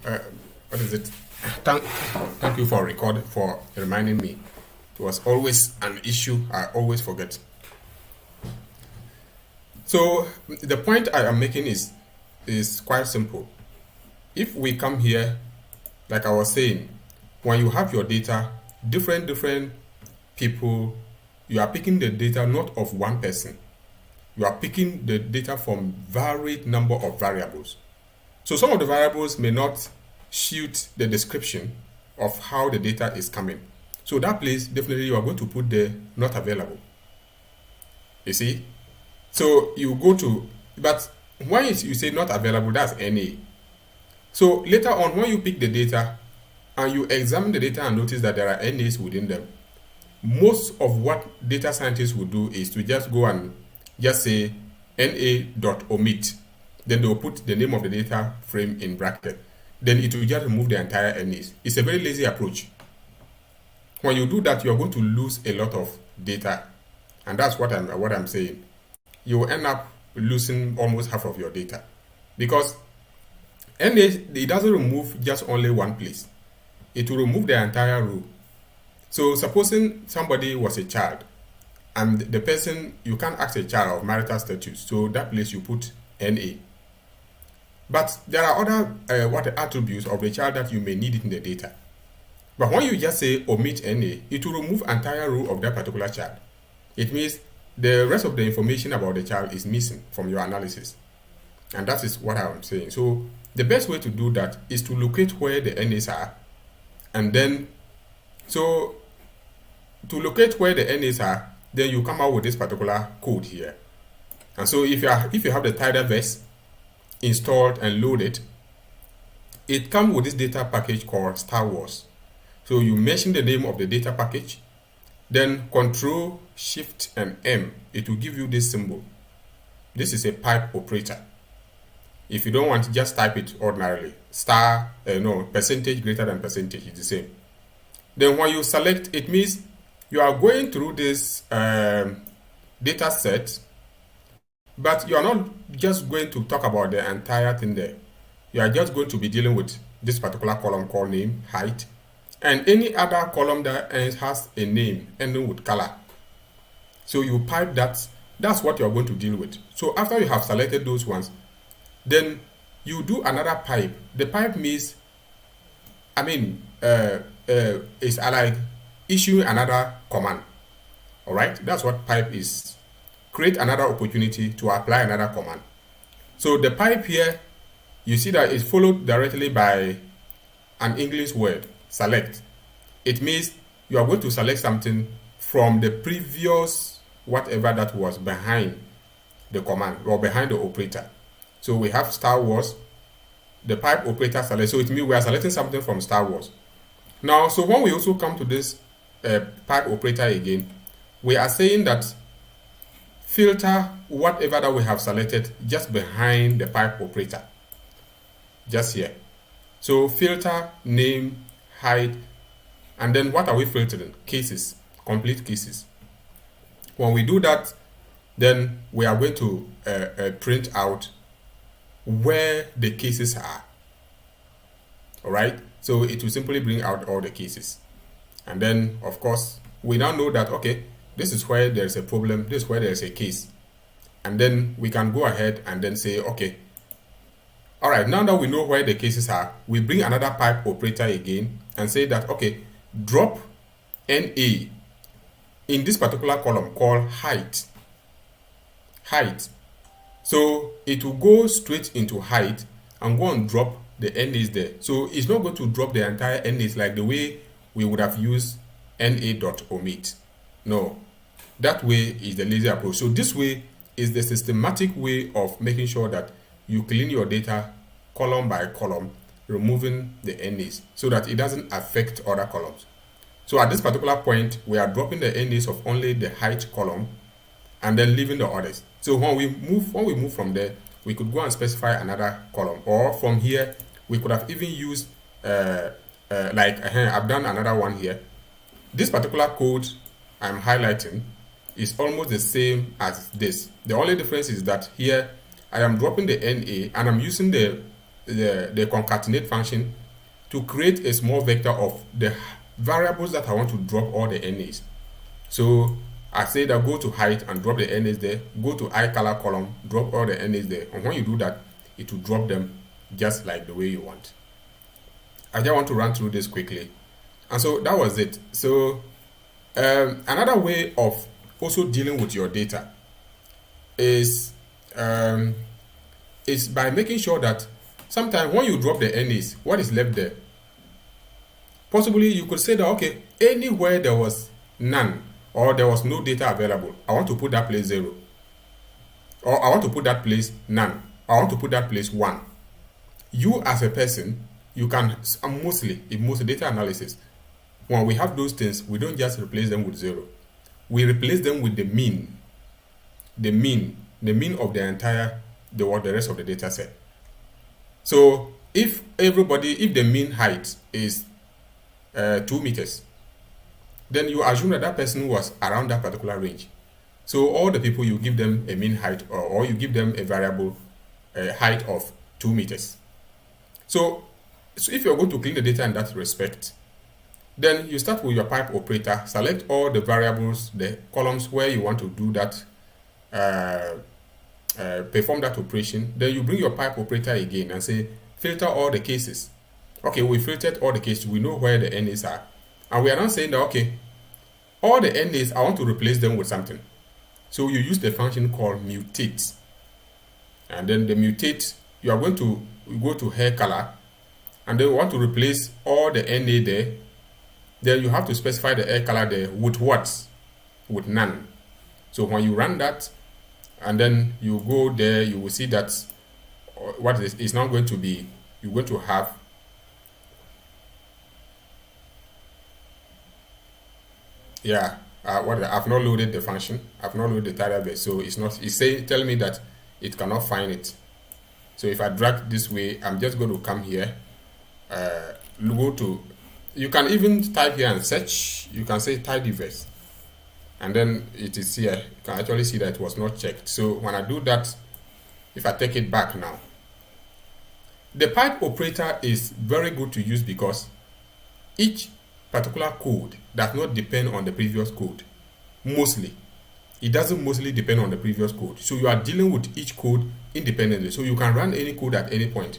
what is it? Thank you for reminding me. It was always an issue. I always forget. So the point I am making is quite simple. If we come here, like I was saying, when you have your data, different people, you are picking the data not of one person. You are picking the data from varied number of variables. So some of the variables may not suit the description of how the data is coming. So that place, definitely you are going to put the not available. You see? So you go to, but when you say not available, that's NA. So later on, when you pick the data and you examine the data and notice that there are NAs within them, most of what data scientists will do is to just go and just say NA.omit. Then they will put the name of the data frame in bracket. Then it will just remove the entire NAs. It's a very lazy approach. When you do that, you are going to lose a lot of data. And that's what I'm saying. You will end up losing almost half of your data. Because NA, it doesn't remove just only one place. It will remove the entire row. So supposing somebody was a child, and the person, you can't ask a child of marital status, so that place you put NA. But there are other attributes of the child that you may need it in the data. But when you just say omit NA, it will remove entire row of that particular child. It means the rest of the information about the child is missing from your analysis. And that is what I'm saying. So the best way to do that is to locate where the NAs are. And then, so to locate where the NAs are, then you come out with this particular code here. And so if you have the Tidyverse installed and loaded, it comes with this data package called Star Wars. So you mention the name of the data package, then Control, Shift, and M. It will give you this symbol. This is a pipe operator. If you don't want to just type it ordinarily, percentage greater than percentage is the same. Then when you select, it means you are going through this data set, but you are not just going to talk about the entire thing there. You are just going to be dealing with this particular column called name, height, and any other column that has a name ending with color. So you pipe that. That's what you are going to deal with. So after you have selected those ones, then you do another pipe. The pipe means, it's like issuing another command. All right, that's what pipe is. Create another opportunity to apply another command. So the pipe here, you see that it's followed directly by an English word, select. It means you are going to select something from the previous whatever that was behind the command or behind the operator. So we have Star Wars, the pipe operator select. So it means we are selecting something from Star Wars. Now, so when we also come to this pipe operator again, we are saying that filter whatever that we have selected just behind the pipe operator, just here. So filter name, height, and then what are we filtering? Cases, complete cases. When we do that, then we are going to print out where the cases are. All right, so it will simply bring out all the cases. And then, of course, we now know that, okay, this is where there's a problem, this is where there's a case. And then we can go ahead and then say, okay, all right, now that we know where the cases are, we bring another pipe operator again and say that, okay, drop NA in this particular column called height. Height. So it will go straight into height and go and drop the NAs there. So it's not going to drop the entire NAs like the way we would have used NA.omit. No, that way is the lazy approach. So this way is the systematic way of making sure that you clean your data column by column, removing the NAs so that it doesn't affect other columns. So at this particular point, we are dropping the NAs of only the height column and then leaving the others. So when we move from there, we could go and specify another column, or from here we could have even used I've done another one here. This particular code I'm highlighting is almost the same as this. The only difference is that here I am dropping the NA and I'm using the the concatenate function to create a small vector of the variables that I want to drop all the NAs. So I say that go to height and drop the NAs there, go to eye color column, drop all the NAs there, and when you do that, it will drop them just like the way you want. I just want to run through this quickly. And so that was it. So another way of also dealing with your data is by making sure that sometimes when you drop the NAs, what is left there? Possibly you could say that, okay, anywhere there was none or there was no data available, I want to put that place 0. Or I want to put that place none. I want to put that place 1. You as a person, you can mostly, in most data analysis, when we have those things, we don't just replace them with 0. We replace them with the mean. The mean of the entire, the rest of the data set. So if the mean height is 2 meters, then you assume that that person was around that particular range. So all the people, you give them a mean height or you give them a variable height of 2 meters. So if you're going to clean the data in that respect, then you start with your pipe operator, select all the variables, the columns where you want to do that, perform that operation. Then you bring your pipe operator again and say, filter all the cases. Okay, we filtered all the cases. We know where the NAs are. And we are now saying that, okay, all the NAs, I want to replace them with something. So you use the function called mutate. And then the mutate, you are going to go to hair color, and then you want to replace all the NA there. Then you have to specify the hair color there with what? With none. So when you run that, and then you go there, you will see that what is now going to be, you're going to have I've not loaded the function. I've not loaded the database, so it's telling me that it cannot find it. So if I drag this way, I'm just going to come here, you can even type here and search. You can say tidyverse, and then it is here. You can actually see that it was not checked. So when I do that, if I take it back now, the pipe operator is very good to use because each particular code does not depend on the previous code. Mostly, it doesn't mostly depend on the previous code. So you are dealing with each code independently. So you can run any code at any point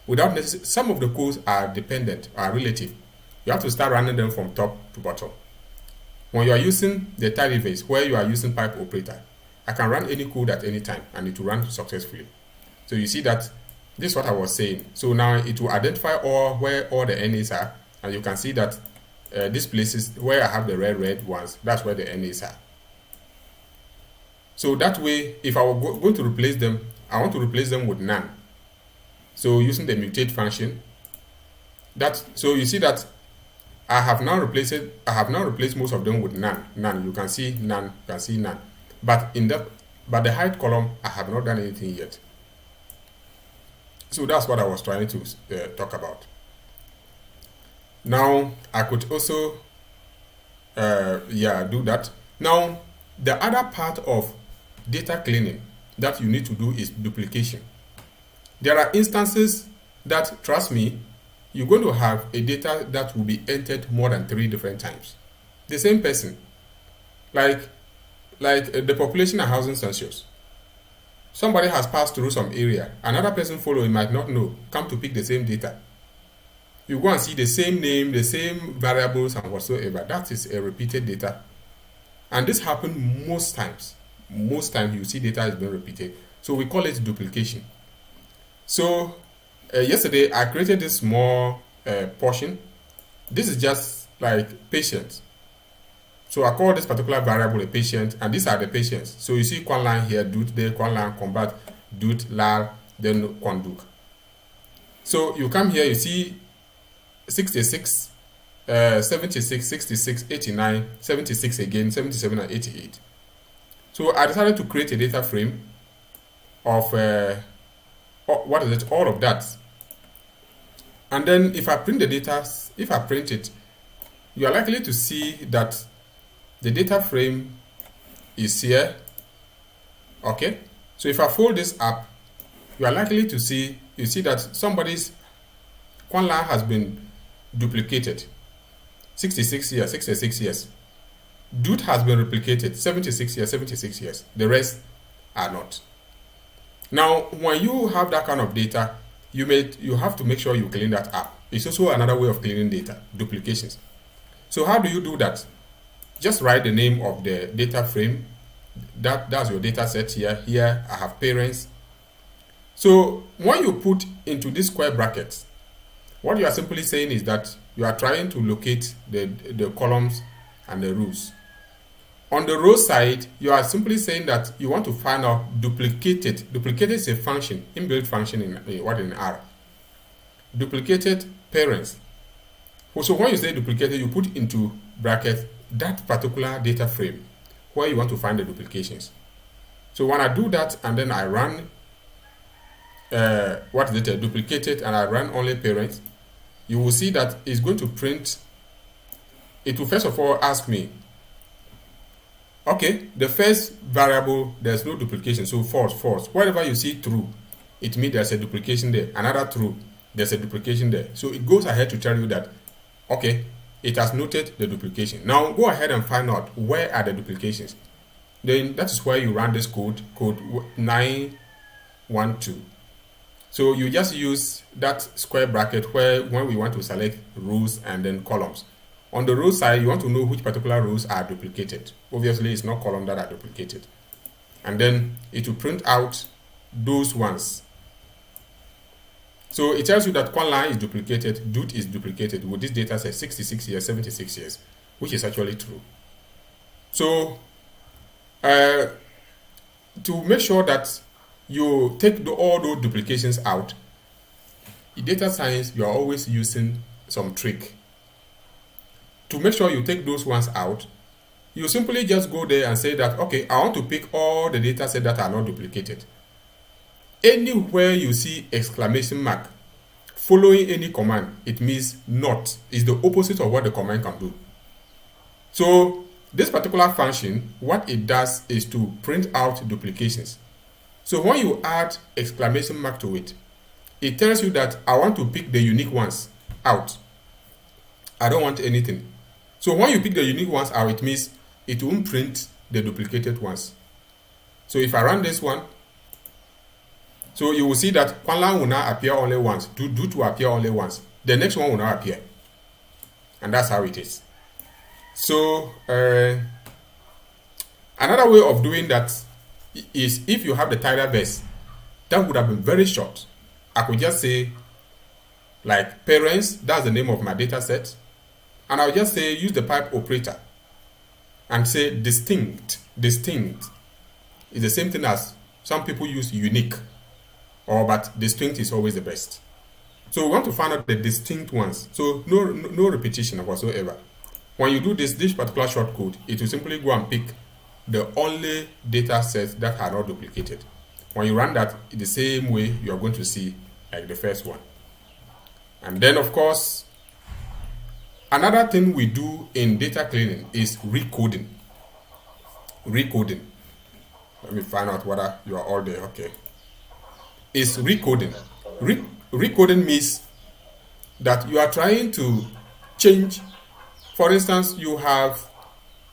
without necessarily. Some of the codes are dependent, are relative. You have to start running them from top to bottom. When you are using the tidyverse, where you are using pipe operator, I can run any code at any time and it will run successfully. So you see that this is what I was saying. So now it will identify where all the NAs are, and you can see that these places where I have the red ones, that's where the NAs are. So that way, if I were going to replace them, I want to replace them with none. So using the mutate function, so you see that I have now replaced most of them with none. None. You can see none. You can see none. But the height column, I have not done anything yet. So that's what I was trying to talk about. Now I could also do that. Now the other part of data cleaning that you need to do is duplication. There are instances that, trust me, you're going to have a data that will be entered more than 3 different times. The same person, like the population and housing census. Somebody has passed through some area, another person following might not know, come to pick the same data. You go and see the same name, the same variables and whatsoever. That is a repeated data. And this happens most times. Most times you see data is being repeated. So we call it duplication. So yesterday I created this small portion. This is just like patient. So I call this particular variable a patient, and these are the patients. So you see Kwanlan here, Dut there, Kwanlan, Combat, Dut, Lal, then Kwanduk. So you come here, you see 66, 76, 66, 89, 76 again, 77 and 88. So I decided to create a data frame of all of that. And then if I print the data, if I print it, you are likely to see that the data frame is here. Okay, so if I fold this up, you are likely to see that somebody's Quan Lan has been duplicated 66 years, 66 years. Dude has been replicated 76 years, 76 years. The rest are not. Now, when you have that kind of data, you have to make sure you clean that up. It's also another way of cleaning data, duplications. So how do you do that? Just write the name of the data frame. That's your data set here. Here I have parents. So when you put into this square brackets, what you are simply saying is that you are trying to locate the columns and the rows. On the row side, you are simply saying that you want to find out duplicated. Duplicated is a function, inbuilt function in R. Duplicated parents. So when you say duplicated, you put into brackets that particular data frame where you want to find the duplications. So when I do that and then I run duplicated, and I run only parents, you will see that it's going to print. It will first of all ask me, okay, the first variable, there's no duplication, so false. Wherever you see true, it means there's a duplication there. Another true, there's a duplication there. So it goes ahead to tell you that, okay, it has noted the duplication. Now go ahead and find out where are the duplications. Then that is where you run this code 912. So you just use that square bracket where when we want to select rows and then columns. On the row side, you want to know which particular rows are duplicated. Obviously, it's not columns that are duplicated. And then it will print out those ones. So it tells you that Quan Lan is duplicated, Dude is duplicated with this data set 66 years, 76 years, which is actually true. So to make sure that you take all those duplications out, in data science, you are always using some trick. To make sure you take those ones out, you simply just go there and say that, okay, I want to pick all the data sets that are not duplicated. Anywhere you see exclamation mark following any command, it means not. It's the opposite of what the command can do. So this particular function, what it does is to print out duplications. So when you add exclamation mark to it, it tells you that I want to pick the unique ones out. I don't want anything. So when you pick the unique ones out, it means it won't print the duplicated ones. So if I run this one, so you will see that Quan Lan will now appear only once, Dude will appear only once. The next one will not appear. And that's how it is. So another way of doing that is if you have the title base, that would have been very short. I could just say, like parents, that's the name of my data set. And I'll just say, use the pipe operator and say distinct. Distinct is the same thing as some people use unique, but distinct is always the best. So we want to find out the distinct ones. So no repetition whatsoever. When you do this particular short code, it will simply go and pick the only data sets that are not duplicated. When you run that in the same way, you are going to see like the first one. And then of course, another thing we do in data cleaning is recoding. Recoding. Let me find out whether you are all there. Okay. It's recoding. Recoding means that you are trying to change. For instance, you have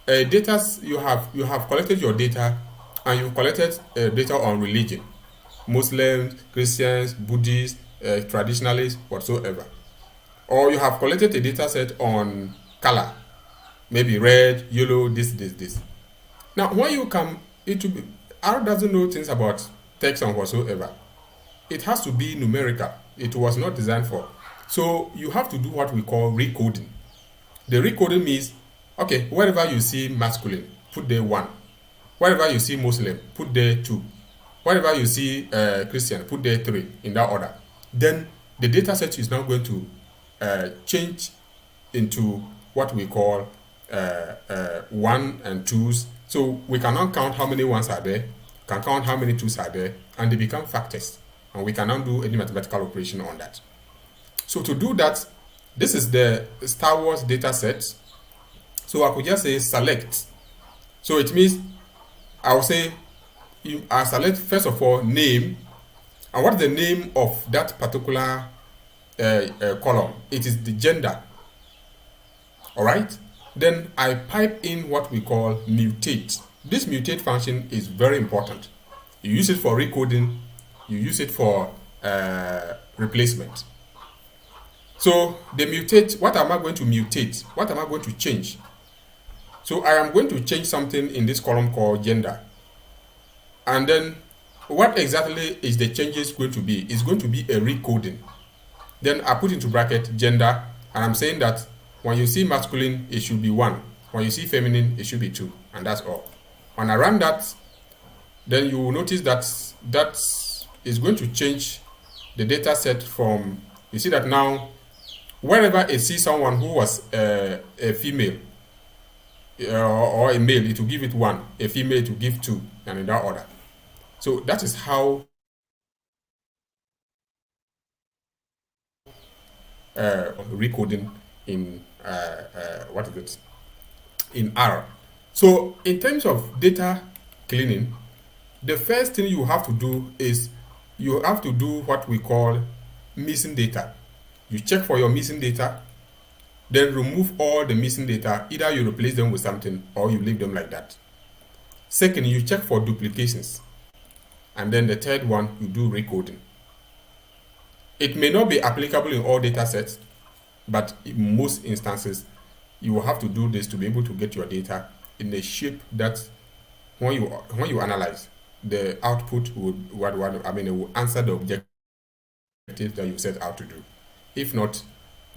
data. You have collected your data, and you've collected data on religion, Muslims, Christians, Buddhists, traditionalists, whatsoever. Or you have collected a data set on color, maybe red, yellow, this. Now, when you come, R doesn't know things about text and whatsoever. It has to be numerical. It was not designed for. So you have to do what we call recoding. The recoding means, okay, wherever you see masculine, put there 1. Wherever you see Muslim, put there 2. Wherever you see Christian, put there 3, in that order. Then the data set is now going to change into what we call 1 and 2s. So we cannot count how many 1s are there, can count how many 2s are there, and they become factors. And we cannot do any mathematical operation on that. So to do that, this is the Star Wars data set. So I could just say select. So it means I will say I select first of all name, And what's the name of that particular column? It is the gender. All right. Then I pipe in what we call mutate. This mutate function is very important. You use it for recoding. You use it for replacement. So the mutate, what am I going to mutate? What am I going to change? So I am going to change something in this column called gender. And then what exactly is the changes going to be? It's going to be a recoding. Then I put into bracket gender, and I'm saying that when you see masculine, it should be 1. When you see feminine, it should be 2. And that's all. When I run that, then you will notice that that is going to change the data set from, you see that now, wherever it sees someone who was a female or a male, it will give it 1. A female, it will give 2, and in that order. So that is how recoding in what is it, in R. So in terms of data cleaning, the first thing you have to do is you have to do what we call missing data. You check for your missing data, then remove all the missing data. Either you replace them with something or you leave them like that. Second, you check for duplications. And then the third one, you do recoding. It may not be applicable in all data sets, but in most instances, you will have to do this to be able to get your data in a shape that when you analyze, the output would it will answer the objective that you set out to do. If not,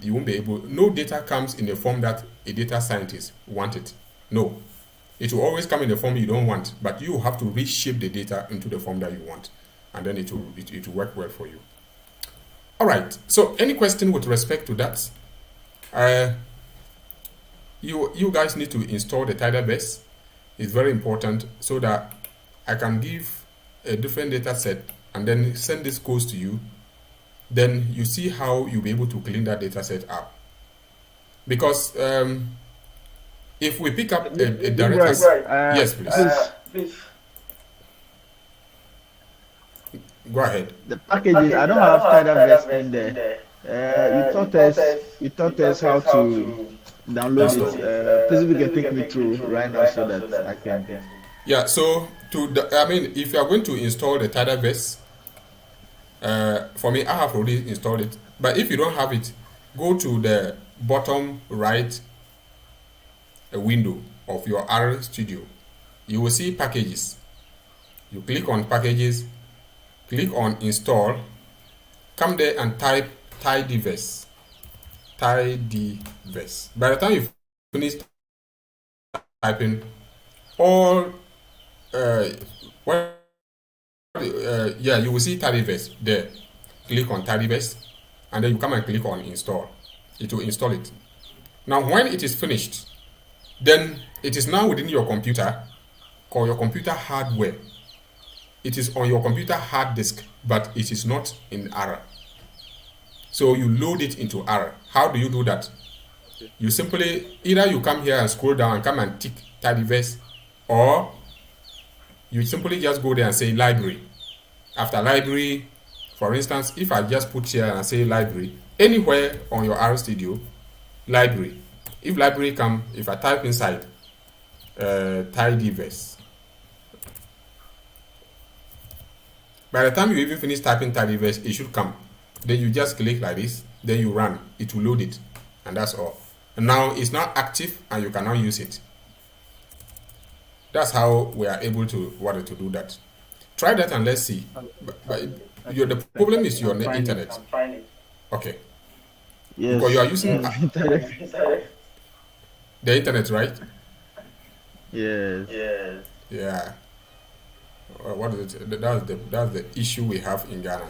you won't be able. No data comes in the form that a data scientist want it. No, it will always come in the form you don't want, but you have to reshape the data into the form that you want, and then it will work well for you. All right. So, any question with respect to that? You guys need to install the Tidyverse. It's very important so that I can give a different data set and then send this codes to you. Then you see how you'll be able to clean that data set up. Because if we pick up a direct yes, please. Go ahead. The packages, I don't have Tidyverse in there. You taught us how to download it. Please, if you can take me through right now so that I can. Yeah. So if you are going to install the Tidyverse, for me, I have already installed it. But if you don't have it, go to the bottom right window of your R Studio. You will see packages. You click on packages, click on install, come there and type Tidyverse. Tidyverse. By the time you finish typing, all you will see Tidyverse there. Click on Tidyverse, and then you come and click on install. It will install it. Now, when it is finished, then it is now within your computer or your computer hardware. It is on your computer hard disk, but it is not in R. So you load it into R. How do you do that? You simply, either you come here and scroll down and come and tick Tidyverse, or you simply just go there and say library. After library, for instance, if I just put here and say library, anywhere on your R Studio, library. If library come, if I type inside Tidyverse, by the time you even finish typing Tidyverse, it should come. Then you just click like this, then you run. It will load it, and that's all. And now it's not active, and you can now use it. That's how we are able to do that. Try that and let's see. But the problem is your internet. Okay. Yes. Because you are using the internet, right? Yes. Yeah. What is it? That's the issue we have in Ghana.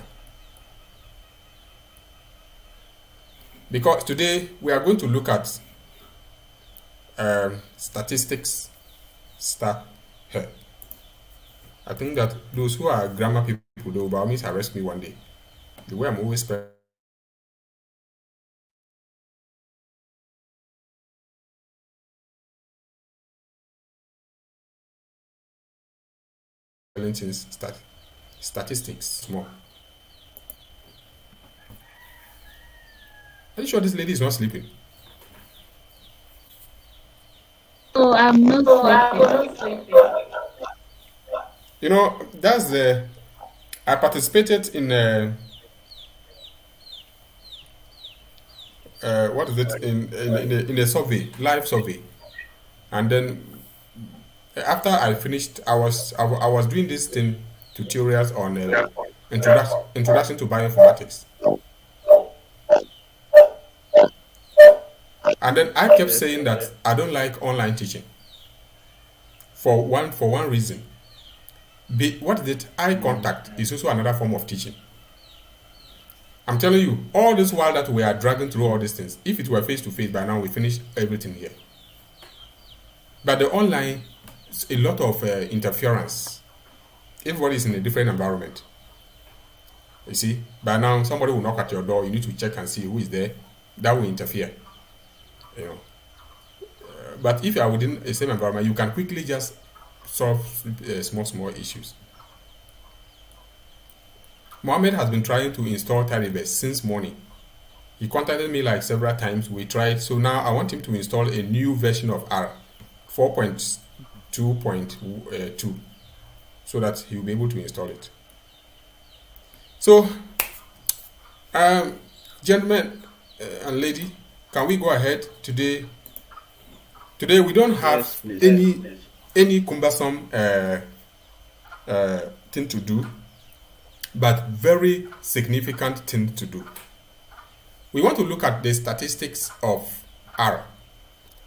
Because today we are going to look at statistics stuff here. I think that those who are grammar people, they will by all means arrest me one day. The way I'm always spelling things, statistics, small. Are you sure this lady is not sleeping? Oh, I'm not So I'm sleeping. not sleeping. You know, that's the. I participated in what is it in a survey, live survey, and then after I finished, I was doing this thing tutorials on introduction to bioinformatics, and then I kept Yes. saying that I don't like online teaching for one reason. What is it? Eye contact is also another form of teaching. I'm telling you, all this while that we are dragging through all these things, if it were face to face by now, we finish everything here. But the online, a lot of interference. Everybody is in a different environment. You see, by now somebody will knock at your door. You need to check and see who is there. That will interfere. You know. But if you are within the same environment, you can quickly just solve small issues. Mohammed has been trying to install Tidyverse since morning. He contacted me like several times. We tried. So now I want him to install a new version of R, 4.2.2, so that he will be able to install it. So, gentlemen and lady, can we go ahead today? Today we don't have any cumbersome thing to do, but very significant thing to do. We want to look at the statistics of R.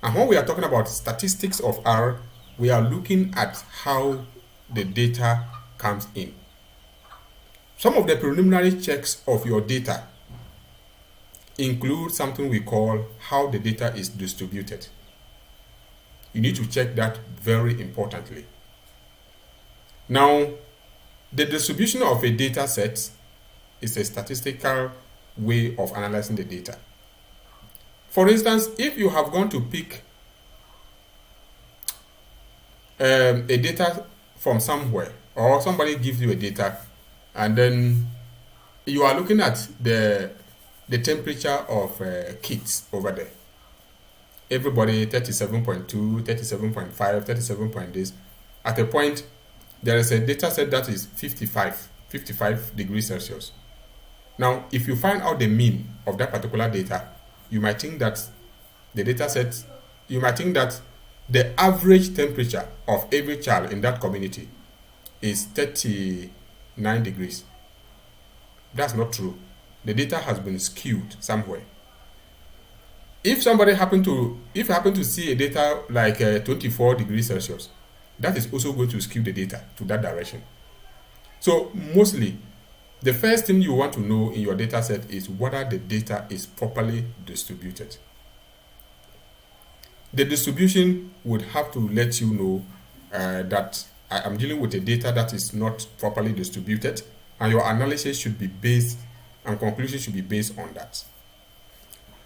And when we are talking about statistics of R, we are looking at how the data comes in. Some of the preliminary checks of your data include something we call how the data is distributed. You need to check that very importantly. Now, the distribution of a data set is a statistical way of analyzing the data. For instance, if you have gone to pick a data from somewhere, or somebody gives you a data, and then you are looking at the temperature of kids over there. Everybody 37.2, 37.5, 37 point this. At a point, there is a data set that is 55 degrees Celsius. Now, if you find out the mean of that particular data, you might think that the average temperature of every child in that community is 39 degrees. That's not true. The data has been skewed somewhere. If you happen to see a data like 24 degrees Celsius, that is also going to skew the data to that direction. So mostly, the first thing you want to know in your data set is whether the data is properly distributed. The distribution would have to let you know that I am dealing with a data that is not properly distributed, and your analysis should be based, and conclusion should be based on that.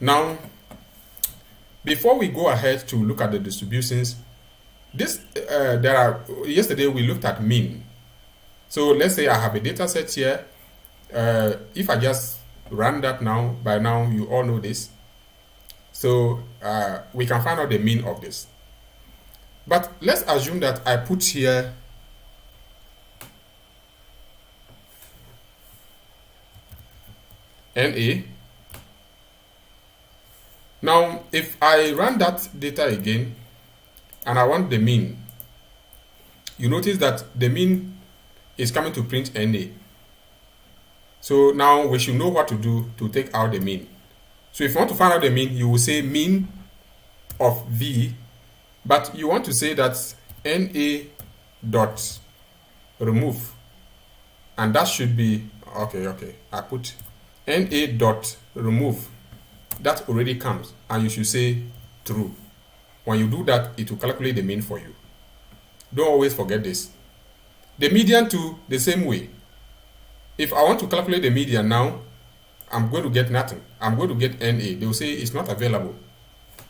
Now, before we go ahead to look at the distributions, yesterday we looked at mean. So let's say I have a data set here. If I just run that now, by now you all know this. So we can find out the mean of this. But let's assume that I put here NA. Now, if I run that data again and I want the mean, you notice that the mean is coming to print NA. So now we should know what to do to take out the mean. So if you want to find out the mean, you will say mean of V, but you want to say that NA dot remove, and that should be okay. I put NA dot remove. That already comes, and you should say true. When you do that, it will calculate the mean for you. Don't always forget this. The median too, the same way. If I want to calculate the median now, I'm going to get nothing. I'm going to get NA. They will say it's not available.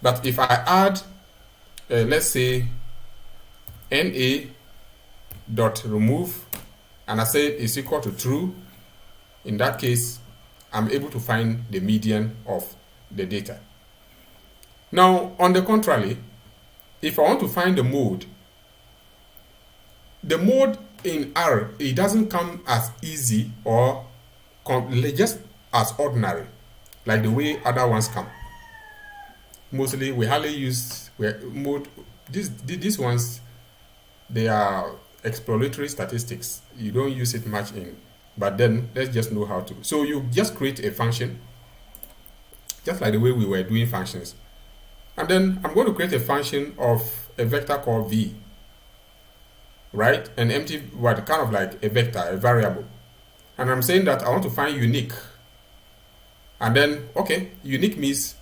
But if I add, let's say, NA dot remove, and I say it's equal to true, in that case, I'm able to find the median of the data. Now, on the contrary, if I want to find the mode in R, it doesn't come as easy or just as ordinary, like the way other ones come. Mostly, we hardly use mode. These ones, they are exploratory statistics. You don't use it much in, but then let's just know how to. So you just create a function, just like the way we were doing functions. And then I'm going to create a function of a vector called v, right? An empty, what, kind of like a vector, a variable. And I'm saying that I want to find unique. And then, okay, unique means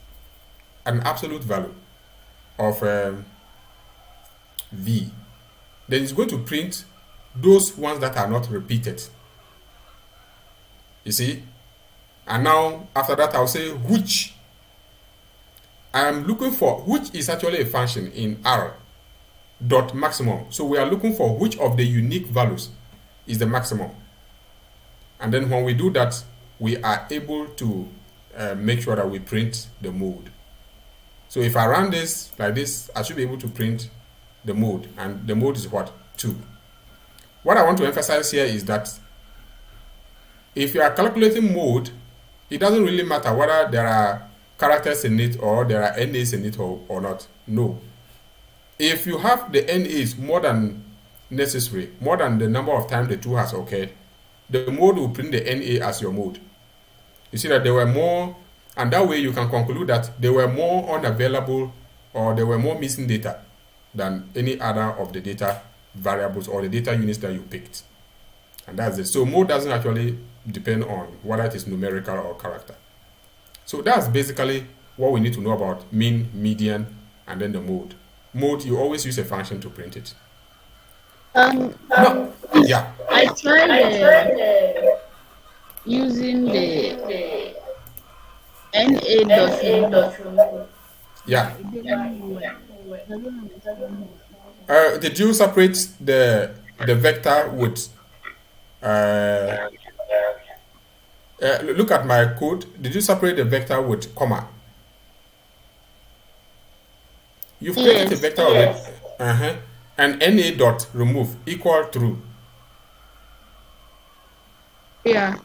an absolute value of v. Then it's going to print those ones that are not repeated. You see? And now, after that, I'll say which. I'm looking for, which is actually a function in R dot maximum. So we are looking for which of the unique values is the maximum. And then when we do that, we are able to make sure that we print the mode. So if I run this like this, I should be able to print the mode. And the mode is what? 2. What I want to emphasize here is that if you are calculating mode, it doesn't really matter whether there are characters in it or there are NAs in it or not. No. If you have the NAs more than necessary, more than the number of times the 2 has occurred, the mode will print the NA as your mode. You see that there were more, and that way you can conclude that there were more unavailable or there were more missing data than any other of the data variables or the data units that you picked. And that's it. So mode doesn't actually depend on whether it is numerical or character. So that's basically what we need to know about mean, median, and then the mode. Mode, you always use a function to print it. Yeah. I tried using the NA. Yeah. Did you separate the vector with look at my code. Did you separate the vector with comma? You've created a vector already. And NA dot remove equal true. Yeah.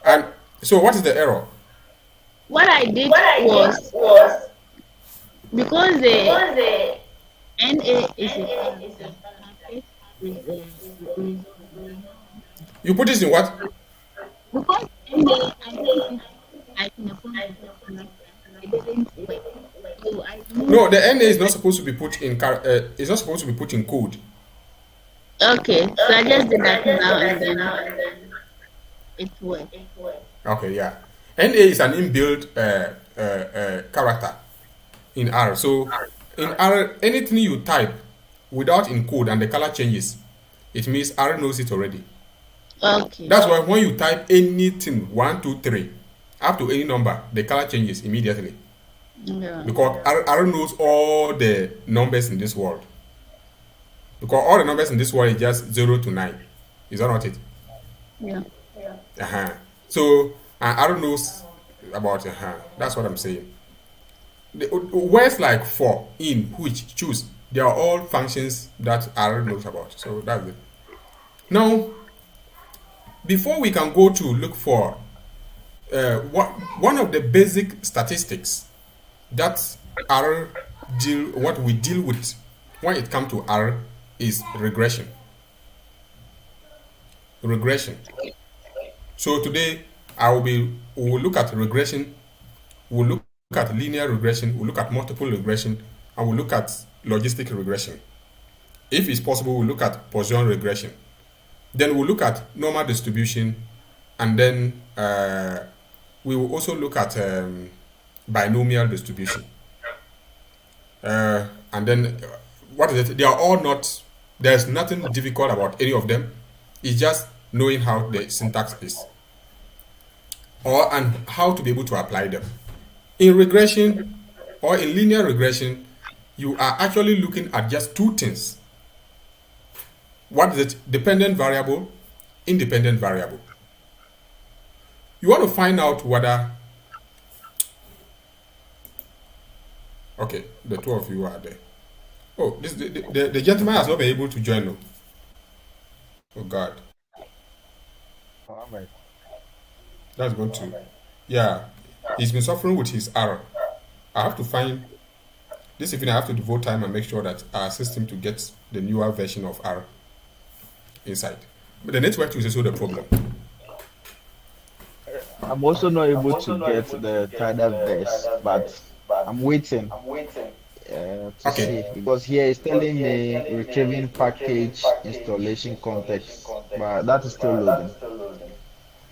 And so what is the error? What I did was because the NA is You put this in what? because NA I can apply it didn't work. So I No, the NA is not supposed to be put in it's not supposed to be put in code. Okay, so I just did that now and then it worked. Okay, yeah. NA is an inbuilt character in R. So in R, anything you type without encode and the color changes, it means R knows it already. Okay. That's why when you type anything 1, 2, 3 up to any number, the color changes immediately. Yeah. Because R knows all the numbers in this world. Because all the numbers in this world is just 0 to 9. Is that not it? Yeah. So R knows about that's what I'm saying. The words like for, in, which, choose, they are all functions that R knows about. So that's it. Now, before we can go to look for one of the basic statistics that what we deal with when it comes to R is regression. So today we will look at regression, we'll look at linear regression, we'll look at multiple regression, and we'll look at logistic regression. If it's possible, we'll look at Poisson regression. Then we'll look at normal distribution, and then we will also look at binomial distribution. And then what is it? They are all not, there's nothing difficult about any of them. It's just knowing how the syntax is, and how to be able to apply them. In regression or in linear regression, you are actually looking at just two things. What is it? Dependent variable, independent variable. You want to find out whether Okay, the two of you are there. Oh, the gentleman has not been able to join. No. Oh God, All right. that's going to. Yeah, he's been suffering with his R. I have to find this evening. I have to devote time and make sure that I assist him to get the newer version of R inside. But the network is also the problem. I'm also not able to get the Tidal verse, but I'm waiting to Okay. see because here it's telling me retrieving package installation context, but that is still loading.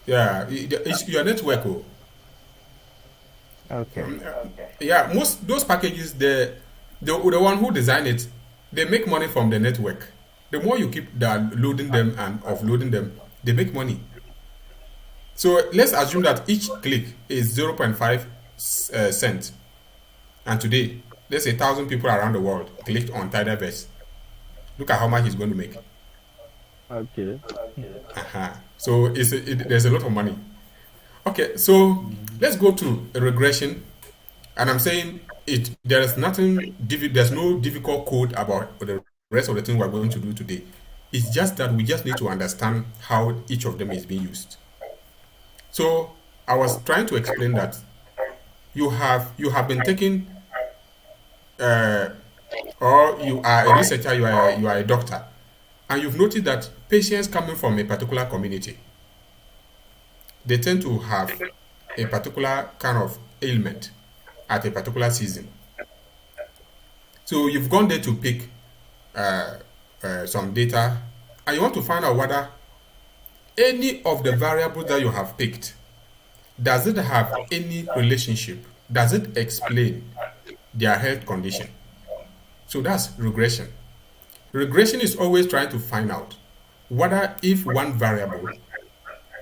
Yeah, it's your network. Oh. Okay. Yeah, most those packages, the one who design it, they make money from the network. The more you keep loading them and offloading them, they make money. So let's assume that each click is 0.5 cent, and today, let's say 1,000 people around the world clicked on Tidyverse. Look at how much he's going to make. Okay. So there's a lot of money. Okay, so let's go to a regression, and I'm saying there is nothing. There's no difficult code about the rest of the thing we're going to do today. It's just that we just need to understand how each of them is being used. So I was trying to explain that you have been taking, or you are a researcher, you are a doctor, and you've noted that patients coming from a particular community, they tend to have a particular kind of ailment at a particular season. So you've gone there to pick some data, and you want to find out whether any of the variables that you have picked, does it have any relationship? Does it explain their health condition? So that's regression. Regression is always trying to find out whether if one variable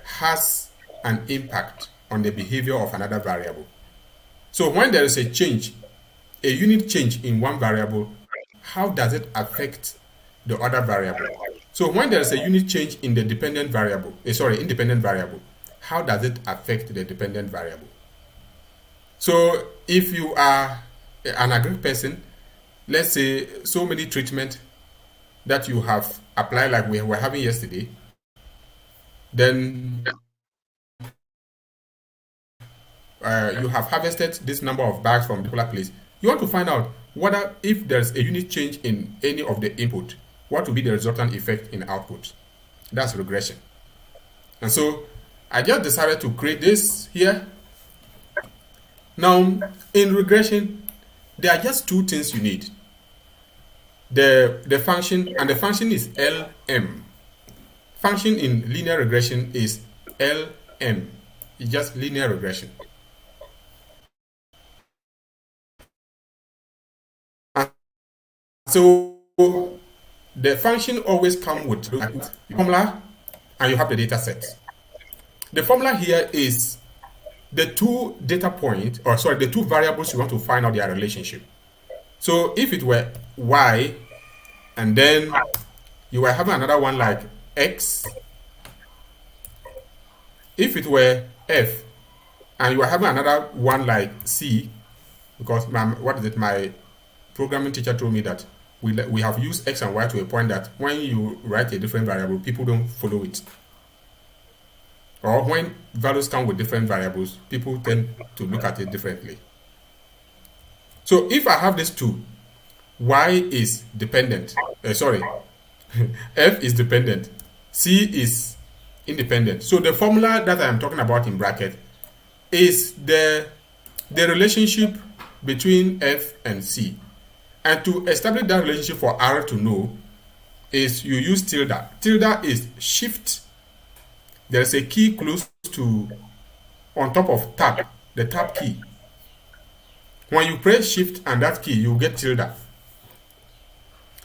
has an impact on the behavior of another variable. So when there is a change, a unit change in one variable, how does it affect the other variable? So when there is a unit change in the independent variable, how does it affect the dependent variable? So if you are an agri person, let's say so many treatment that you have applied like we were having yesterday, then you have harvested this number of bags from a particular place. You want to find out whether if there's a unit change in any of the input, what will be the resultant effect in output. That's regression. And so I just decided to create this here. Now, in regression, there are just two things you need. The function, and the function is LM. Function in linear regression is LM. It's just linear regression. And so the function always comes with a formula, and you have the data set. The formula here is the two data points, the two variables you want to find out their relationship. So if it were y, and then you were having another one like x, if it were f, and you were having another one like c, because my programming teacher told me that we have used x and y to a point that when you write a different variable, people don't follow it. Or when values come with different variables, people tend to look at it differently. So if I have these two, y is dependent, f is dependent, c is independent. So the formula that I am talking about in bracket is the relationship between f and c. And to establish that relationship for R to know is you use tilde. Tilde is shift. There is a key close to, on top of tab, the tab key. When you press shift and that key, you get tilde.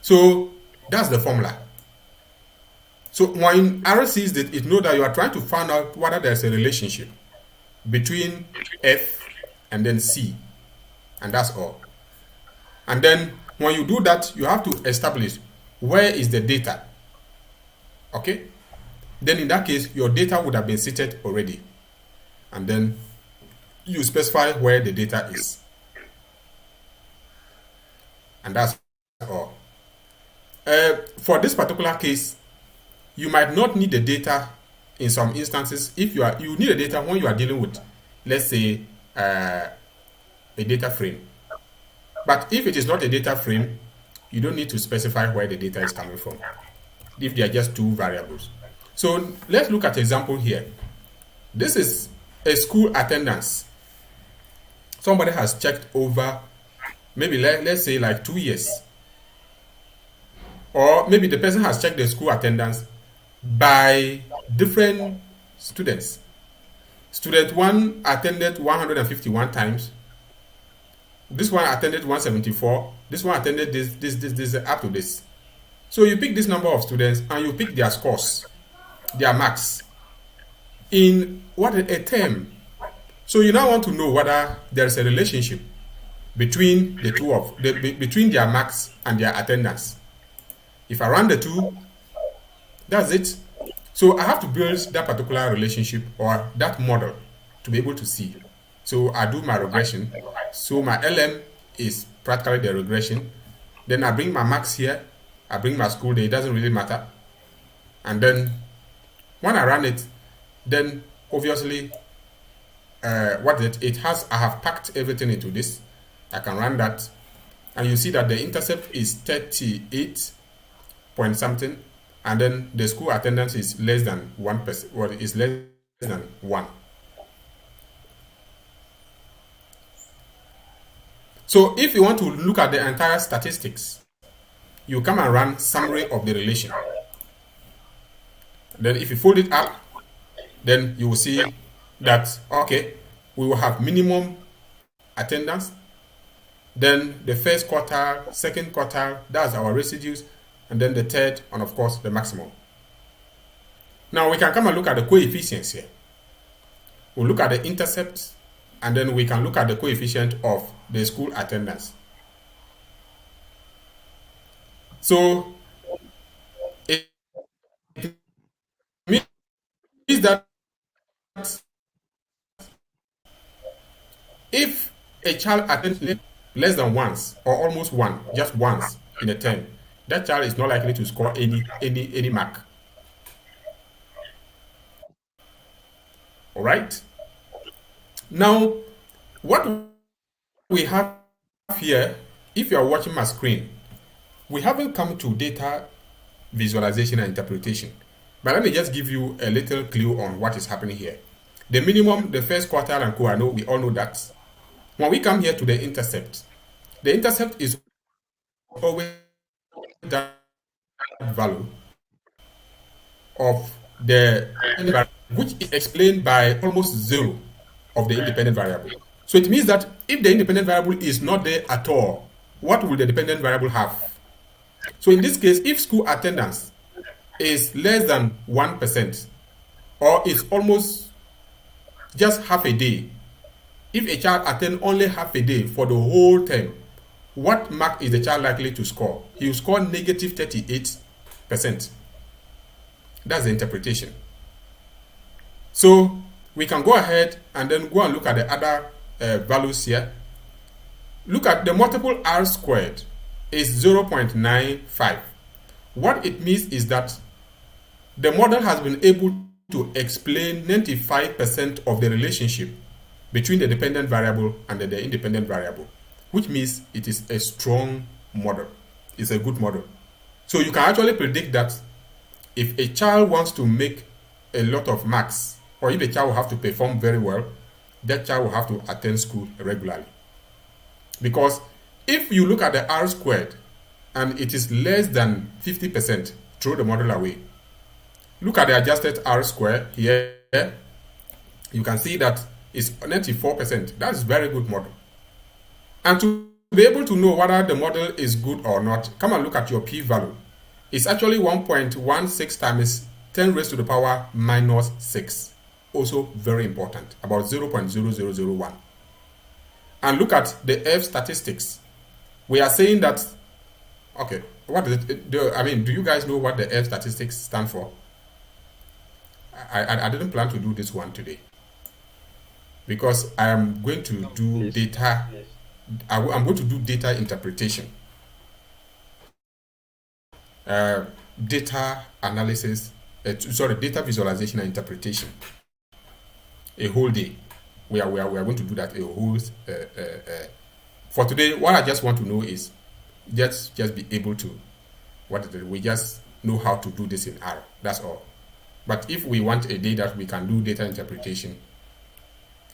So that's the formula. So when R sees that, it knows that you are trying to find out whether there's a relationship between F and then C. And that's all. And then when you do that, you have to establish where is the data. Okay? Then in that case, your data would have been seated already. And then you specify where the data is. and that's all. For this particular case, you might not need the data in some instances. If you need the data when you are dealing with, let's say, a data frame. But if it is not a data frame, you don't need to specify where the data is coming from, if they are just two variables. So let's look at an example here. This is a school attendance. Somebody has checked over, maybe let's say like 2 years. Or maybe the person has checked the school attendance by different students. Student 1 attended 151 times. This one attended 174. This one attended this up to this. So you pick this number of students and you pick their scores, their marks in a term. So you now want to know whether there is a relationship between the two between their marks and their attendance. If I run the two, that's it. So I have to build that particular relationship or that model to be able to see. So I do my regression. So my LM is practically the regression. Then I bring my marks here. I bring my school day. It doesn't really matter. And then when I run it, then obviously it has, I have packed everything into this. I can run that. And you see that the intercept is 38 point something. And then the school attendance is less than 1%, or is less than 1. So if you want to look at the entire statistics, you come and run summary of the relation. Then if you fold it up, then you will see that, okay, we will have minimum attendance. Then the first quartile, second quartile, that's our residues. And then the third, and of course, the maximum. Now we can come and look at the coefficients here. We'll look at the intercepts, and then we can look at the coefficient of the school attendance. So it means that if a child attends less than once or almost just once in a term, that child is not likely to score any mark. All right. Now, what we have here, if you are watching my screen, we haven't come to data visualization and interpretation. But let me just give you a little clue on what is happening here. The minimum, the first quartile and co, we all know that. When we come here to the intercept is always that value of the which is explained by almost zero of the independent variable. So it means that if the independent variable is not there at all, what will the dependent variable have? So in this case, if school attendance is less than 1% or is almost just half a day, if a child attends only half a day for the whole term, what mark is the child likely to score? He will score negative 38%. That's the interpretation. So we can go ahead and then go and look at the other values here. Look at the multiple R squared is 0.95. What it means is that the model has been able to explain 95% of the relationship between the dependent variable and the independent variable, which means it is a strong model. It's a good model. So you can actually predict that if a child wants to make a lot of marks, or if a child will have to perform very well, that child will have to attend school regularly. Because if you look at the R squared and it is less than 50%, throw the model away. Look at the adjusted R square here. You can see that it's 94%. That's a very good model. And to be able to know whether the model is good or not, come and look at your p-value. It's actually 1.16 times 10 raised to the power minus 6. Also very important, about 0.0001. And look at the F statistics. We are saying that, okay, what is it? Do you guys know what the F statistics stand for? I didn't plan to do this one today because I am going to do data. I'm going to do data interpretation. data analysis, data visualization and interpretation. A whole day. We are going to do that a whole. For today, what I just want to know is just be able to, we just know how to do this in R. That's all. But if we want a day that we can do data interpretation,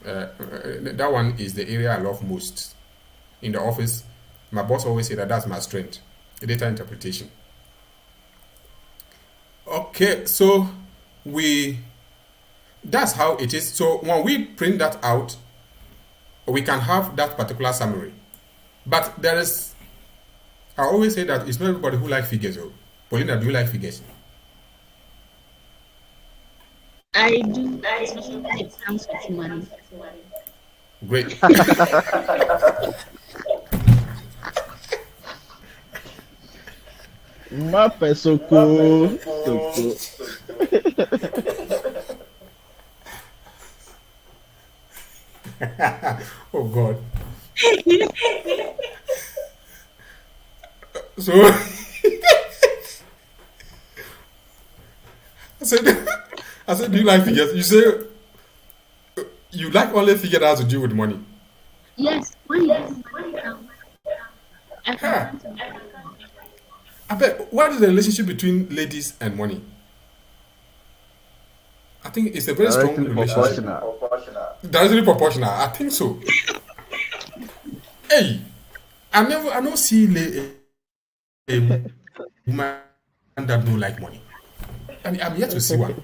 that one is the area I love most. In the office, my boss always say that that's my strength, data interpretation. Okay, so that's how it is. So when we print that out, we can have that particular summary. But I always say that it's not everybody who likes figures. Paulina, do you like figures? I do, especially when it comes with money. Great. Mapa soko. Oh God. So I said, do you like figures? You say you like only figure that has to do with money. Yes, money. I bet, what is the relationship between ladies and money? I think it's a very strong relationship. Directly proportional. I think so. Hey, I don't see a woman that don't like money. I mean, I'm yet to see one.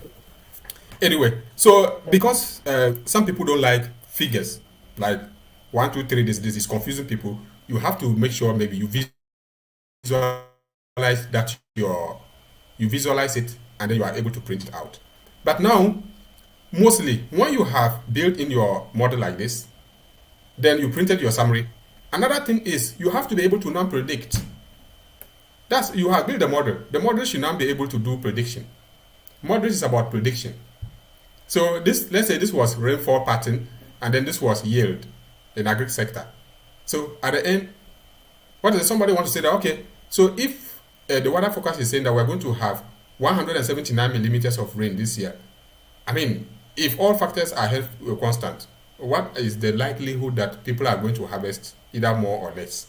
Anyway, so because some people don't like figures, like 1, 2, 3, this is confusing people. You have to make sure maybe you visualize that you visualize it and then you are able to print it out. But now, mostly when you have built in your model like this, then you printed your summary. Another thing is you have to be able to now predict. That's, you have built the model. The model should now be able to do prediction. Model is about prediction. So this, let's say this was rainfall pattern, and then this was yield in agri sector. So at the end, what does somebody want to say that, okay, so if the weather forecast is saying that we're going to have 179 millimeters of rain this year, I mean, if all factors are held constant, what is the likelihood that people are going to harvest either more or less?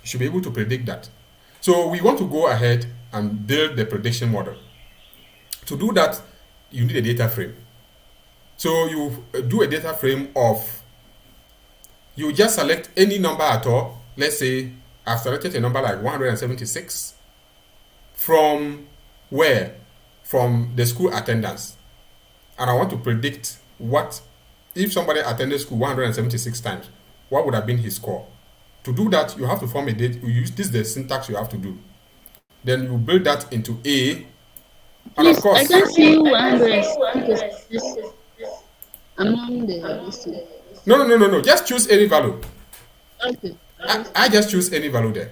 You should be able to predict that. So we want to go ahead and build the prediction model. To do that, you need a data frame. So you do a data frame of, you just select any number at all. Let's say I've selected a number like 176 from where? From the school attendance. And I want to predict what, if somebody attended school 176 times, what would have been his score? To do that, you have to form a data. You use this, the syntax you have to do. Then you build that into A. And Please, of course, I can see 166 among the. No. Just choose any value. Okay. I just choose any value there.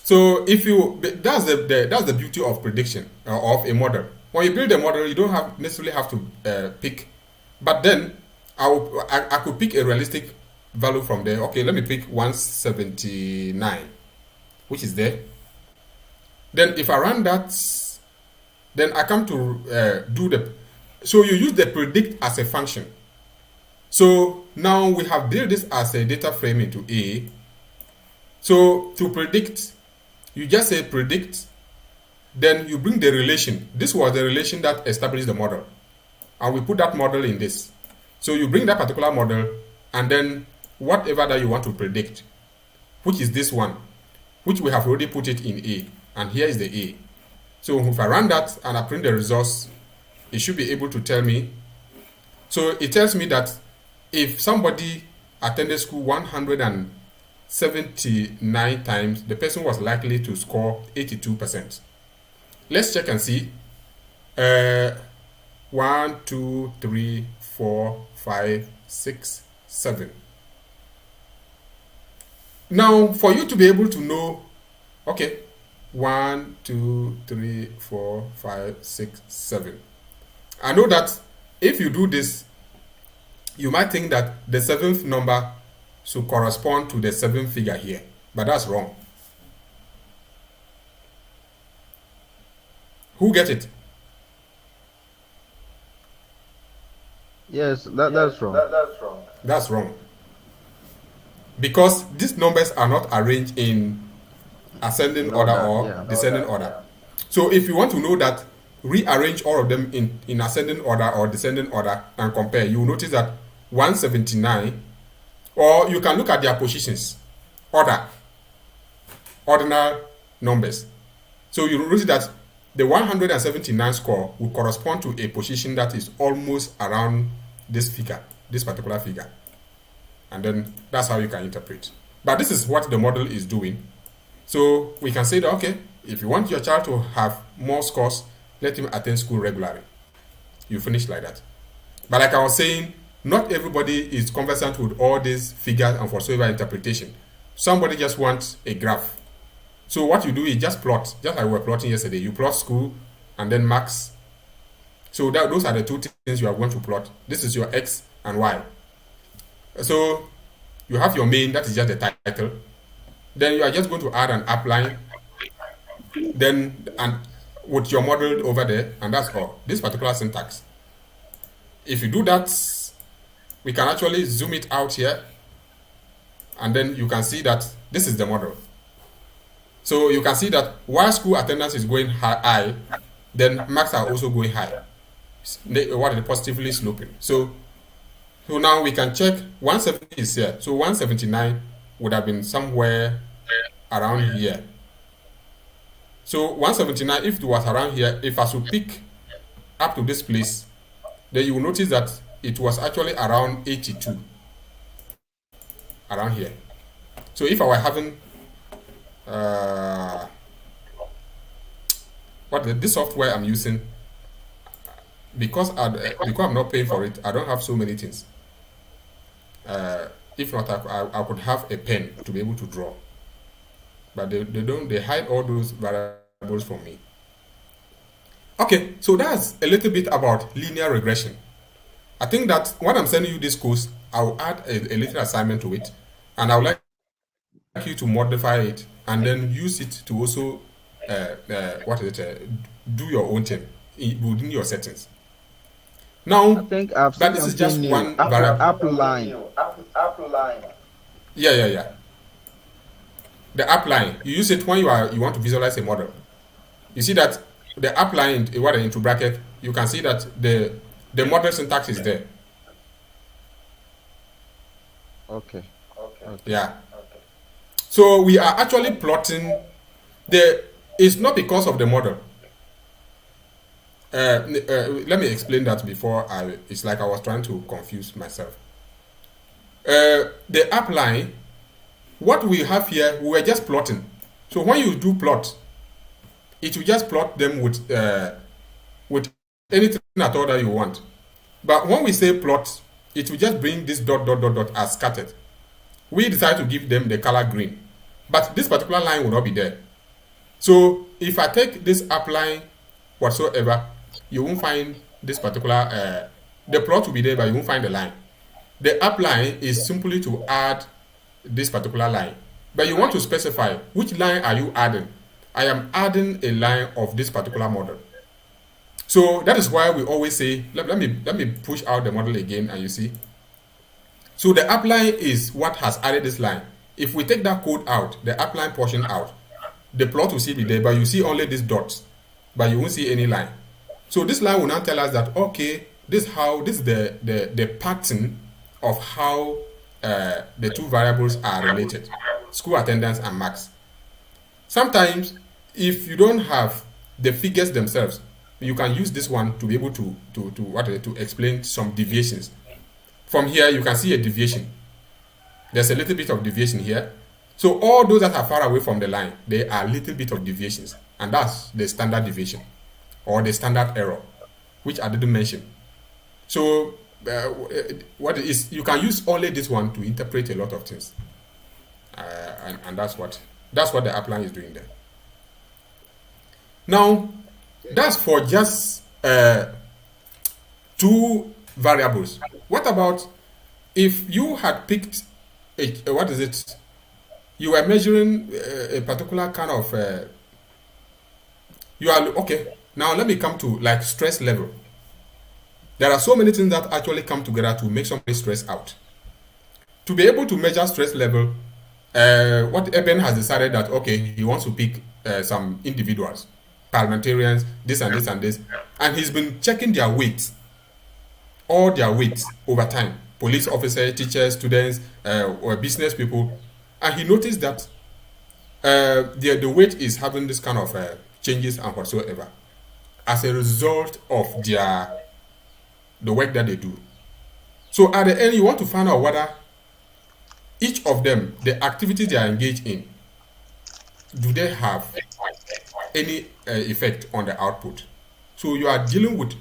So if you, that's the beauty of prediction of a model. When you build a model, you don't necessarily have to pick. But then I could pick a realistic value from there. Okay, let me pick 179, which is there. Then if I run that, then I come to do the. So you use the predict as a function. So now we have built this as a data frame into A. So to predict, you just say predict, then you bring the relation. This was the relation that established the model. And we put that model in this. So you bring that particular model, and then whatever that you want to predict, which is this one, which we have already put it in A. And here is the A. So if I run that and I print the results, it should be able to tell me. So it tells me that if somebody attended school 179 times, the person was likely to score 82%. Let's check and see. 1, 2, 3, 4, 5, 6, 7. Now, for you to be able to know, okay, 1, 2, 3, 4, 5, 6, 7. I know that if you do this, you might think that the 7th number should correspond to the 7th figure here, but that's wrong. Who get it? Yes, that's wrong. That's wrong. Because these numbers are not arranged in ascending In order order, or yeah. descending order. So if you want to know that, rearrange all of them in ascending order or descending order and compare. You will notice that 179, or you can look at their positions, ordinal numbers. So you will notice that the 179 score will correspond to a position that is almost around this figure, this particular figure. And then that's how you can interpret. But this is what the model is doing. So we can say that, okay, if you want your child to have more scores, let him attend school regularly. You finish like that. But like I was saying, not everybody is conversant with all these figures and whatsoever interpretation. Somebody just wants a graph. So what you do is just plot, just like we were plotting yesterday. You plot school and then marks. So those are the two things you are going to plot. This is your X and Y. So you have your main, that is just the title. Then you are just going to add an upline, then and with your model over there, and that's all. This particular syntax. If you do that, we can actually zoom it out here, and then you can see that this is the model. So you can see that while school attendance is going high, then marks are also going high. What is positively sloping. So now we can check 170 is here. So 179 would have been somewhere around here. So 179, if it was around here, if I should pick up to this place, then you will notice that it was actually around 82. Around here. So if I were having this software I'm using, because I'm not paying for it, I don't have so many things. If not, I could have a pen to be able to draw. But they hide all those variables from me. Okay, so that's a little bit about linear regression. I think that when I'm sending you this course, I'll add a little assignment to it, and I would like you to modify it and then use it to also do your own thing within your settings. Now, I think I've but seen this is something just new. one variable. Upline. Yeah. The upline, you use it when you want to visualize a model. You see that the upline, into bracket, you can see that the model syntax is there. Okay. Yeah. So we are actually plotting it's not because of the model. Let me explain that before it's like I was trying to confuse myself. The upline, what we have here, we were just plotting. So when you do plot, it will just plot them with anything at all that you want. But when we say plot, it will just bring this dot as scattered. We decide to give them the color green, but this particular line will not be there. So if I take this upline whatsoever, you won't find this particular the plot will be there, but you won't find the line. The upline is simply to add this particular line, but you want to specify which line are you adding. I am adding a line of this particular model. So that is why we always say, let me push out the model again, and you see. So the upline is what has added this line. If we take that code out, the upline portion out, the plot will still be there, but you see only these dots, but you won't see any line. So this line will now tell us that, okay, this is the pattern of how the two variables are related, school attendance and marks. Sometimes, if you don't have the figures themselves, you can use this one to be able to explain some deviations. From here, you can see a deviation. There's a little bit of deviation here. So all those that are far away from the line, they are a little bit of deviations. And that's the standard deviation or the standard error, which I didn't mention. So you can use only this one to interpret a lot of things. And that's what the upline is doing there. Now, that's for just two variables. What about if you had picked you are measuring a particular kind of Now let me come to like stress level. There are so many things that actually come together to make somebody stress out. To be able to measure stress level, what Eben has decided that okay, he wants to pick some individuals, parliamentarians, this and this and this, and he's been checking their weight, all their weights over time. Police officers, teachers, students, or business people, and he noticed that the weight is having this kind of changes and whatsoever as a result of the work that they do. So at the end, you want to find out whether each of them, the activities they are engaged in, do they have any effect on the output? So you are dealing with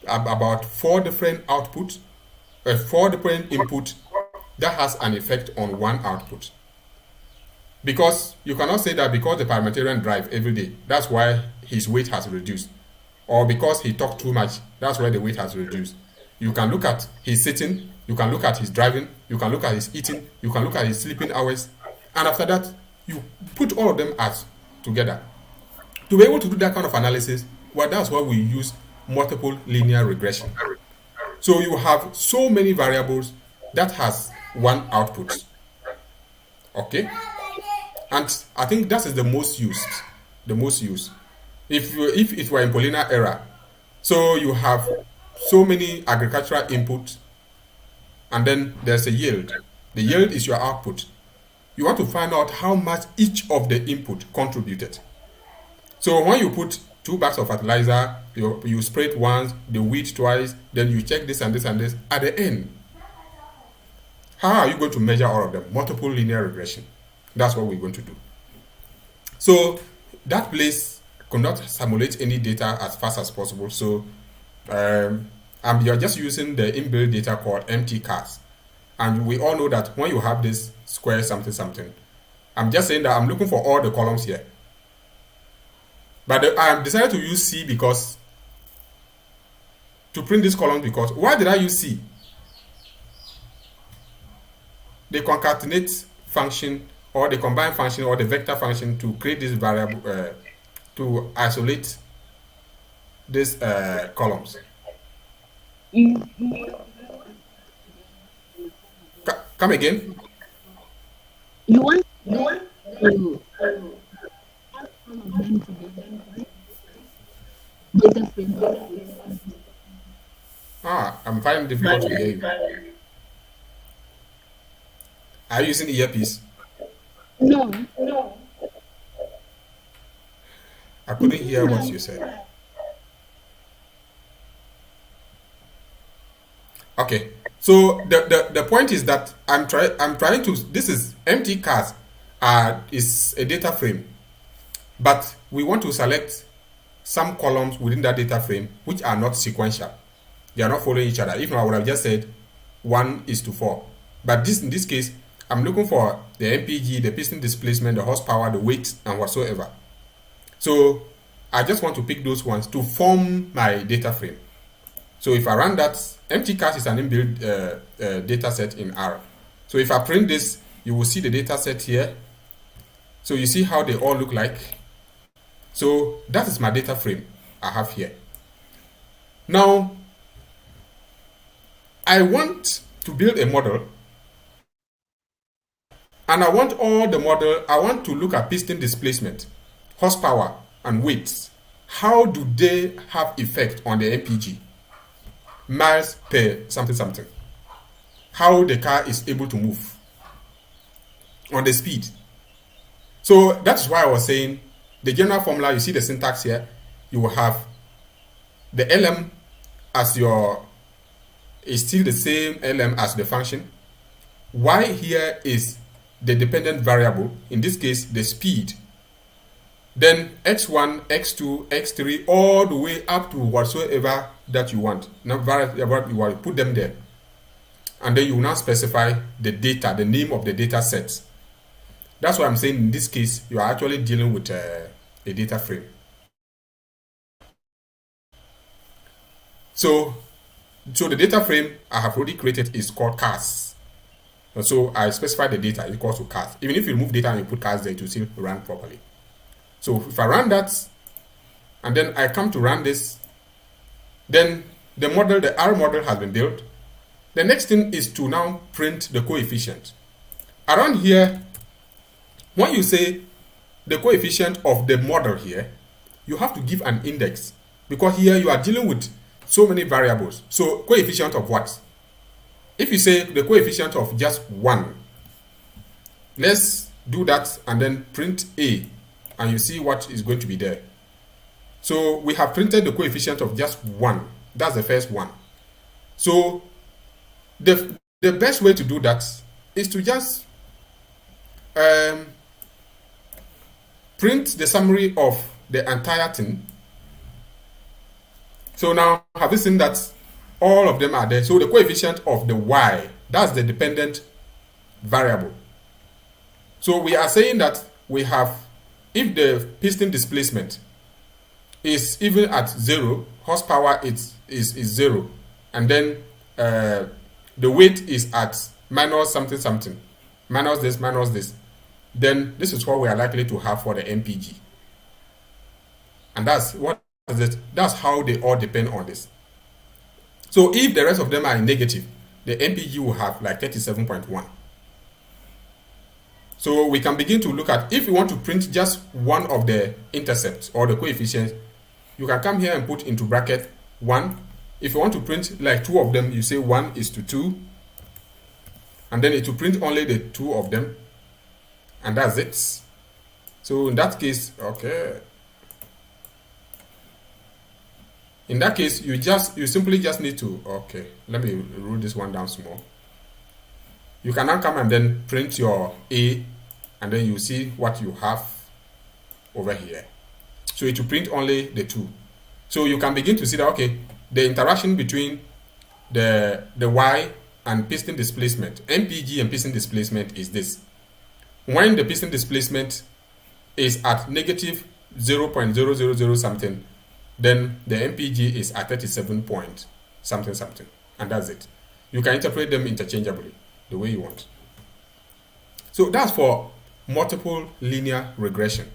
about 4 different outputs, 4 different inputs that has an effect on one output. Because you cannot say that because the parliamentarian drive every day, that's why his weight has reduced. Or because he talked too much, that's why the weight has reduced. You can look at his sitting, you can look at his driving, you can look at his eating, you can look at his sleeping hours, and after that, you put all of them as together. To be able to do that kind of analysis, well, that's why we use multiple linear regression. So you have so many variables that has one output. Okay? And I think that is the most used. The most used. If it were in Paulina era, so you have so many agricultural inputs, and then there's a yield. The yield is your output. You want to find out how much each of the input contributed. So when you put 2 bags of fertilizer, you spray it once, the wheat twice, then you check this and this and this. At the end, how are you going to measure all of them? Multiple linear regression. That's what we're going to do. So that place could not simulate any data as fast as possible. So you're just using the inbuilt data called MTCAS. And we all know that when you have this square something something, I'm just saying that I'm looking for all the columns here. But I decided to use C because to print this column because why did I use C? The concatenate function or the combine function or the vector function to create this variable to isolate these columns. Come again? You want to data frame. I'm finding it difficult to hear you. Are you using earpiece? No. I couldn't hear what you said. Okay. So the point is that I'm trying to. This is MTCAS is a data frame, but we want to select some columns within that data frame which are not sequential. They are not following each other. If not, I would have just said 1:4. But in this case, I'm looking for the MPG, the piston displacement, the horsepower, the weight, and whatsoever. So I just want to pick those ones to form my data frame. So if I run that, MTCAS is an inbuilt data set in R. So if I print this, you will see the data set here. So you see how they all look like. So that is my data frame I have here. Now, I want to build a model, and I want to look at piston displacement, horsepower, and weights. How do they have effect on the MPG? Miles per something. How the car is able to move on the speed. So that's why I was saying the general formula, you see the syntax here, you will have the LM as is still the same LM as the function. Y here is the dependent variable, in this case the speed. Then x1, x2, x3, all the way up to whatsoever that you want. Now you want to put them there. And then you will now specify the data, the name of the data set. That's why I'm saying in this case, you are actually dealing with a data frame. So the data frame I have already created is called CAS. So I specify the data equals to CAS. Even if you remove data and you put CAS there, it will still run properly. So if I run that, and then I come to run this, then the model, the R model has been built. The next thing is to now print the coefficient. Around here, when you say the coefficient of the model here, you have to give an index, because here you are dealing with so many variables. So coefficient of what? If you say the coefficient of just 1, let's do that and then print A, and you see what is going to be there. So we have printed the coefficient of just 1. That's the first one. So the best way to do that is to just print the summary of the entire thing. So now, have you seen that all of them are there? So the coefficient of the y, that's the dependent variable. So we are saying that we have, if the piston displacement is even at 0, horsepower is 0, and then the weight is at minus something something, minus this, then this is what we are likely to have for the MPG. And that's what is it? That's how they all depend on this. So if the rest of them are negative, the MPG will have like 37.1. So we can begin to look at, if you want to print just one of the intercepts or the coefficients, you can come here and put into bracket 1. If you want to print like 2 of them, you say 1:2, and then it will print only the 2 of them, and that's it. So in that case, okay, in that case, you simply just need to, okay, let me rule this one down small. You can now come and then print your A, and then you see what you have over here. So it will print only the 2. So you can begin to see that, okay, the interaction between the Y and piston displacement, MPG and piston displacement, is this. When the piston displacement is at negative 0.000 something, then the MPG is at 37 point something something, and that's it. You can interpret them interchangeably the way you want. So that's for multiple linear regression.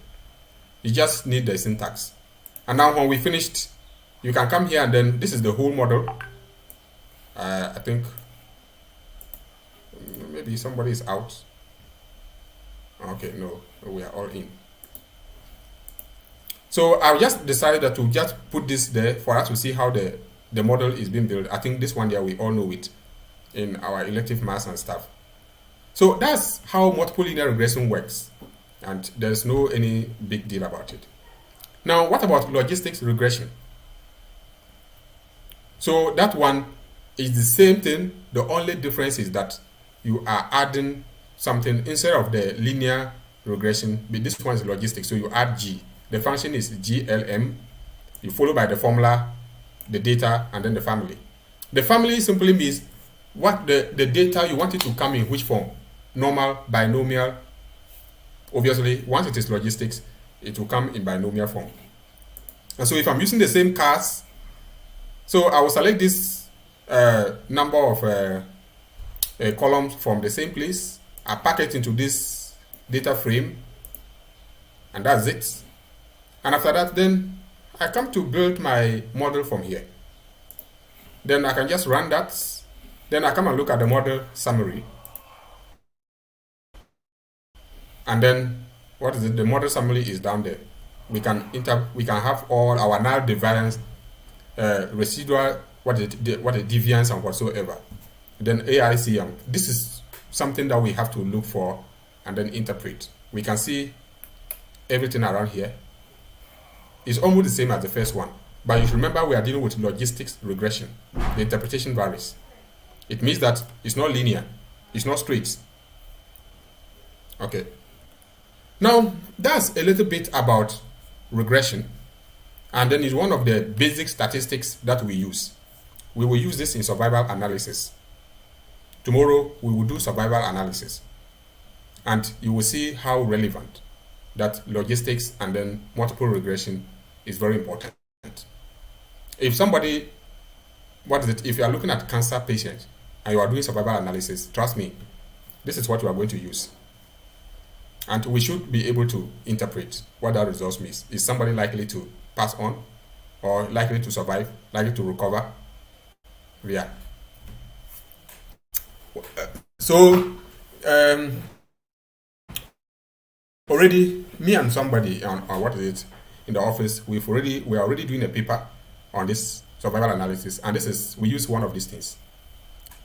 You just need the syntax. And now when we finished, you can come here and then this is the whole model. I think maybe somebody is out. Okay, no, we are all in. So I just decided that to just put this there for us to see how the model is being built. I think this one there, we all know it in our elective maths and stuff. So that's how multiple linear regression works, and there's no any big deal about it. Now, what about logistics regression? So that one is the same thing. The only difference is that you are adding something instead of the linear regression. But this one is logistics, so you add G. The function is GLM. You follow by the formula, the data, and then the family. The family simply means what the data you want it to come in which form. Normal, binomial. Obviously, once it is logistics, it will come in binomial form. And so if I'm using the same cars, so I will select this number of columns from the same place. I pack it into this data frame, and that's it. And after that, then I come to build my model from here. Then I can just run that. Then I come and look at the model summary. And then what is it? The model summary is down there. We can have all our null variance, residual, what the deviance and whatsoever. Then AICM. This is something that we have to look for and then interpret. We can see everything around here. It's almost the same as the first one, but you should remember we are dealing with logistics regression. The interpretation varies. It means that it's not linear, it's not straight. Okay. Now that's a little bit about regression, and then it's one of the basic statistics that we use. We will use this in survival analysis. Tomorrow we will do survival analysis, and you will see how relevant that logistics and then multiple regression is very important. If somebody, if you are looking at cancer patients and you are doing survival analysis, trust me, this is what you are going to use. And we should be able to interpret what that result means. Is somebody likely to pass on, or likely to survive, likely to recover. Yeah. So um, already me and somebody on what is it in the office, we are already doing a paper on this survival analysis, and this is we use one of these things.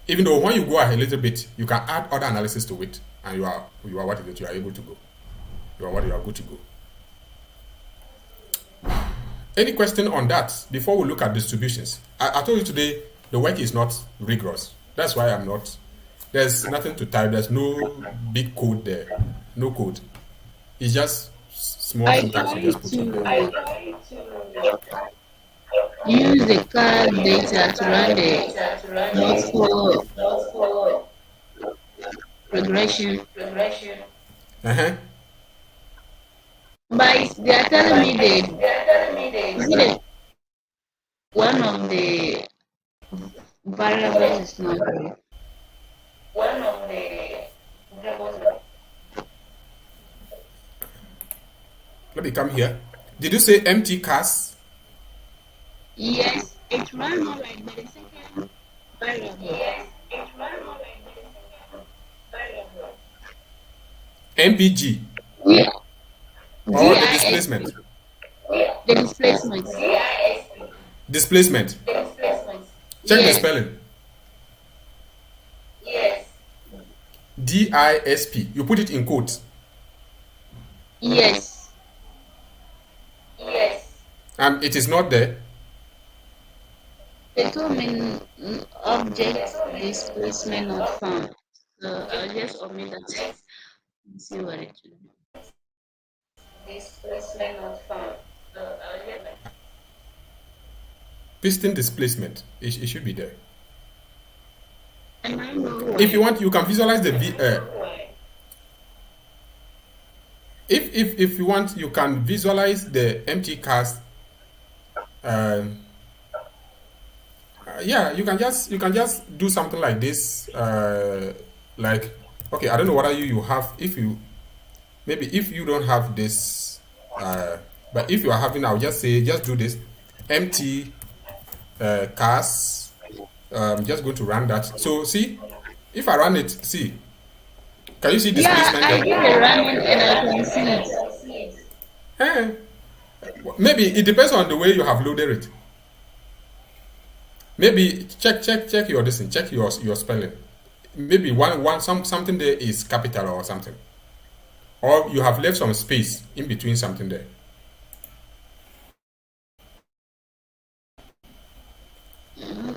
Even though when you go a little bit, you can add other analysis to it, and you are what is it, you are able to go. You are good to go. Any question on that before we look at distributions? I told you today the work is not rigorous. That's why I'm not. There's nothing to type. There's no big code there. No code. It's just small I syntax you tried just put in there. to use the car data to run the multiple regression, Uh-huh. but they are telling me is it one of the variables is not there. Let me come here. Did you say empty cars? Yes, it ran alright, but the second variable. MPG Yeah. or the GIS, displacement? the displacement. Displacement. Check the Yes, spelling. DISP. You put it in quotes. yes. And it is not there. They told me object displacement not found. So I'll just omit that and see what it will do. Piston displacement. It should be there. And I know If you why. want, you can visualize the if you want, you can visualize the empty cars. Um, yeah, you can just do something like this. Like, okay, I don't know what you have. If you maybe if you don't have this, but if you are having, I'll just say just do this empty cars. Just going to run that. So see, if I run it, see, can you see Yeah, displacement I did there? the running and I can see it. Eh, maybe it depends on the way you have loaded it. Maybe check your this thing, check your spelling. Maybe something there is capital or something, or you have left some space in between something there.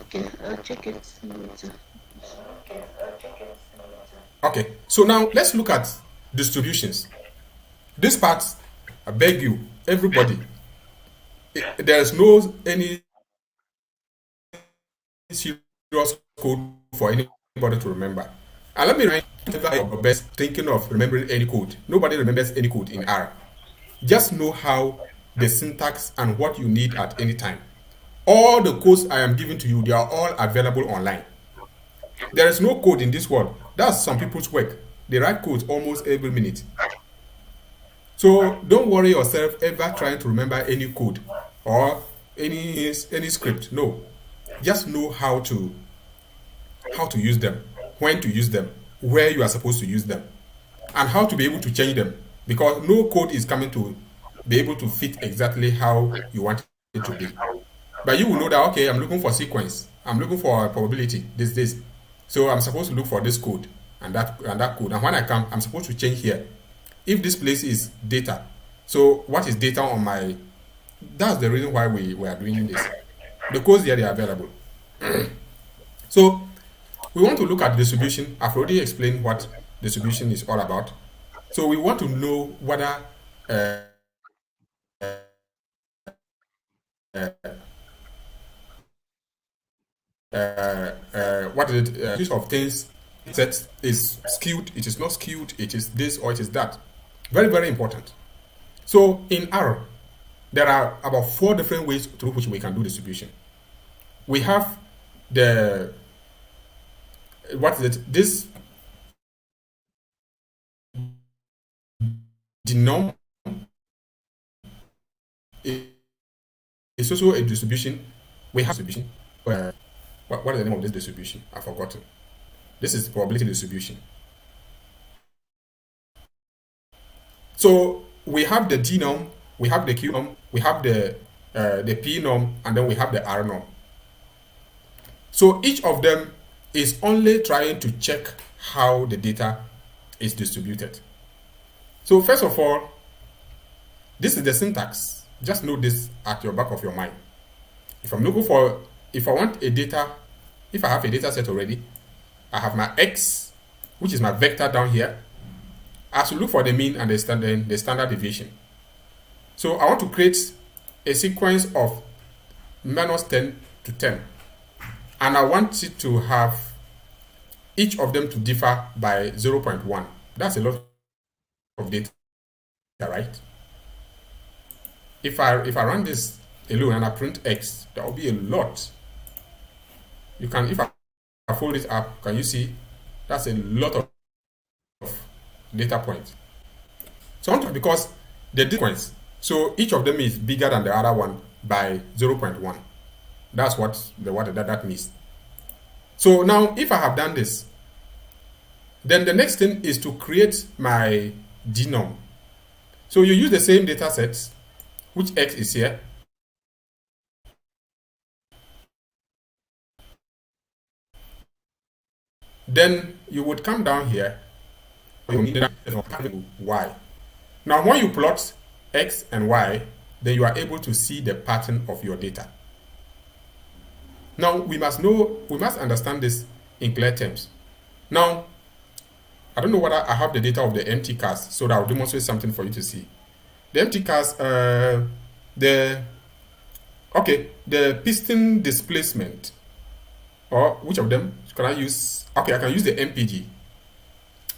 Okay, I'll check it later. Okay, so now let's look at distributions. This part, I beg you, everybody, there's no any serious code for anybody to remember. And let me remind you your best thinking of remembering any code. Nobody remembers any code in R. Just know how the syntax and what you need at any time. All the codes I am giving to you, they are all available online. There is no code in this world. That's some people's work. They write codes almost every minute. So don't worry yourself ever trying to remember any code or any script. No, just know how to use them, when to use them, where you are supposed to use them, and how to be able to change them. Because no code is coming to be able to fit exactly how you want it to be. But you will know that okay, I'm looking for sequence, I'm looking for probability, this. So I'm supposed to look for this code and that code. And when I come, I'm supposed to change here. If this place is data, so what is data on my? That's the reason why we are doing this. The codes here they are available. So we want to look at distribution. I've already explained what distribution is all about. So we want to know whether what is it? Use of things set is skewed. It is not skewed. It is this or it is that. Very very important. So in R, there are about 4 different ways through which we can do distribution. We have the what is it? This denom is also a distribution. We have distribution. What is the name of this distribution? I've forgotten. This is probability distribution. So we have the D norm, we have the Q norm, we have the P norm, and then we have the R norm. So each of them is only trying to check how the data is distributed. So first of all, this is the syntax. Just know this at your back of your mind. If I want a data, if I have a data set already, I have my X, which is my vector down here. I should look for the mean and the standard deviation. So I want to create a sequence of minus 10 to 10. And I want it to have each of them to differ by 0.1. That's a lot of data, right? If I run this alone and I print X, that will be a lot. You can, if I fold it up, can you see? That's a lot of data points. So because the sequence, so each of them is bigger than the other one by 0.1. That's what that means. So now if I have done this, then the next thing is to create my genome. So you use the same data sets, which X is here. Then you would come down here, you need Y. Now when you plot X and Y, then you are able to see the pattern of your data. Now we must understand this in clear terms. Now, I don't know whether I have the data of the empty cast, so that I'll demonstrate something for you to see. The empty cast, the piston displacement, or which of them can I use? Okay, I can use the MPG.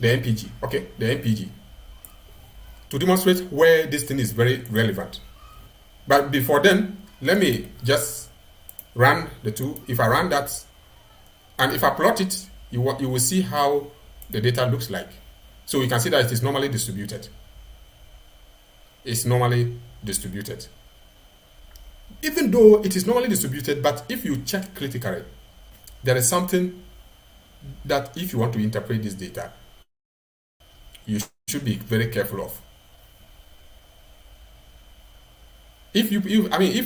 The MPG to demonstrate where this thing is very relevant. But before then, let me just run the two. If I run that, and if I plot it, you will see how the data looks like. So you can see that it is normally distributed. It's normally distributed. Even though it is normally distributed, but if you check critically, there is something that if you want to interpret this data, you should be very careful of. If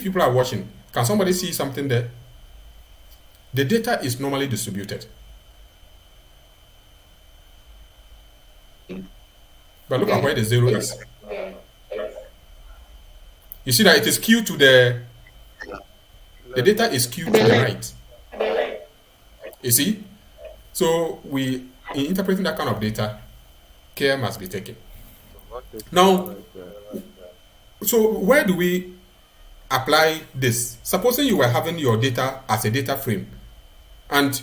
people are watching, can somebody see something there? The data is normally distributed. But look at where the zero is. You see that it is skewed to the data is skewed to the right. You see? So in interpreting that kind of data, care must be taken. Now, so where do we apply this? Supposing you were having your data as a data frame, and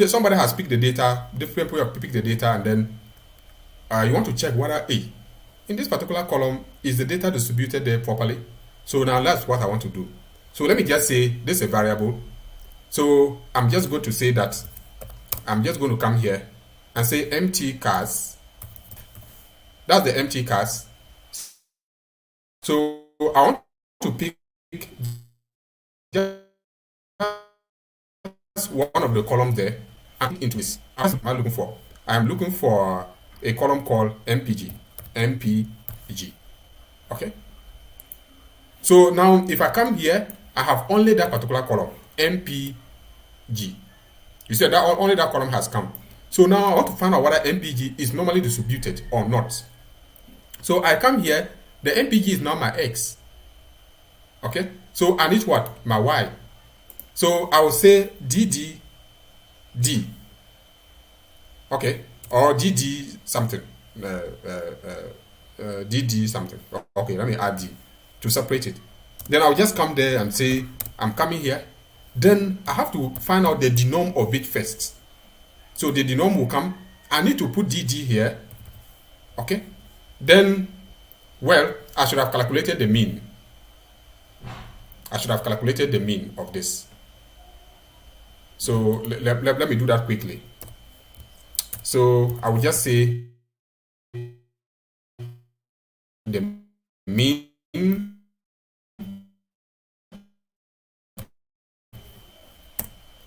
somebody has picked the data, different people have picked the data, and then you want to check whether in this particular column, is the data distributed there properly? So now that's what I want to do. So let me just say this is a variable. So I'm just going to say that I'm just going to come here and say empty cars. That's the empty cars. So I want to pick just one of the columns there and into this. What am I looking for? I am looking for a column called MPG. Okay. So now if I come here, I have only that particular column, MPG. You see that only that column has come. So now I want to find out whether MPG is normally distributed or not. So I come here, the MPG is now my X. Okay, so I need what? My Y. So I will say DD. Okay, or DD something. DD something. Okay, let me add D to separate it. Then I'll just come there and say I'm coming here. Then I have to find out the denom of it first. So the denom will come. I need to put DD here. Okay. Then, well, I should have calculated the mean. I should have calculated the mean of this. So let me do that quickly. So I will just say the mean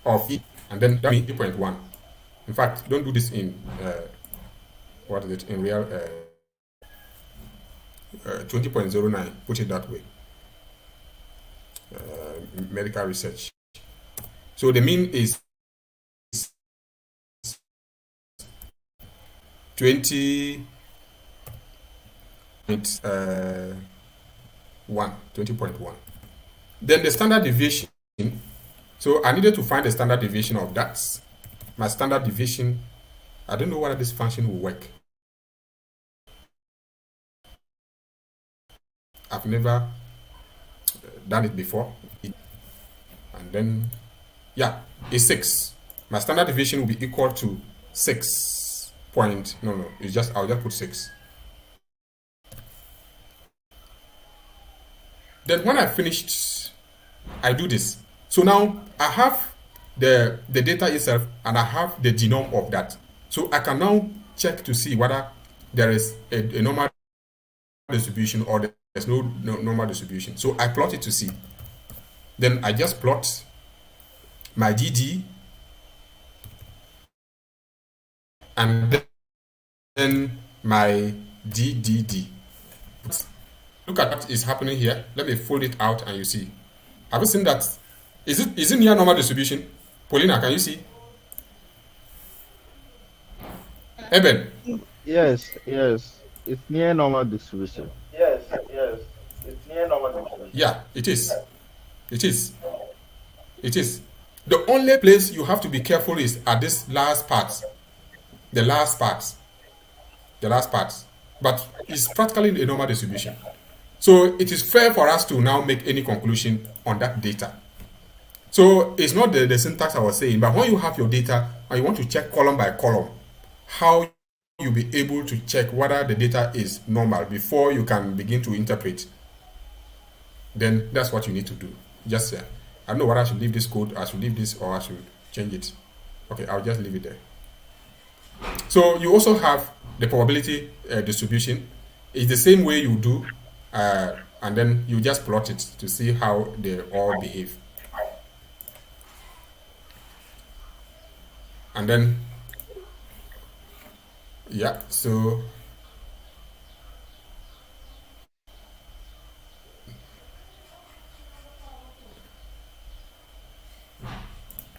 of E, and then that means 3.1. In fact, don't do this in what is it in real 20.09. Put it that way. Medical research. So the mean is 20.1. Then the standard deviation. So I needed to find the standard deviation of that. My standard deviation, I don't know whether this function will work. I've never done it before. And then, yeah, it's 6. My standard deviation will be equal to 6 point. No, it's just, I'll just put 6. Then when I finished, I do this. So now I have the data itself and I have the genome of that. So I can now check to see whether there is a normal distribution or there's no normal distribution. So I plot it to see. Then I just plot my DD and then my DDD. Look at what is happening here. Let me fold it out and you see. Have you seen that? Is it near normal distribution? Paulina, can you see? Eben? Yes. It's near normal distribution. Yes. It's near normal distribution. Yeah, it is. The only place you have to be careful is at this last part. The last part. But it's practically a normal distribution. So it is fair for us to now make any conclusion on that data. So it's not the syntax I was saying, but when you have your data and you want to check column by column, how you'll be able to check whether the data is normal before you can begin to interpret, then that's what you need to do. Just I don't know whether I should leave this code, I should leave this, or I should change it. Okay, I'll just leave it there. So you also have the probability distribution. It's the same way you do, and then you just plot it to see how they all behave. And then, yeah, so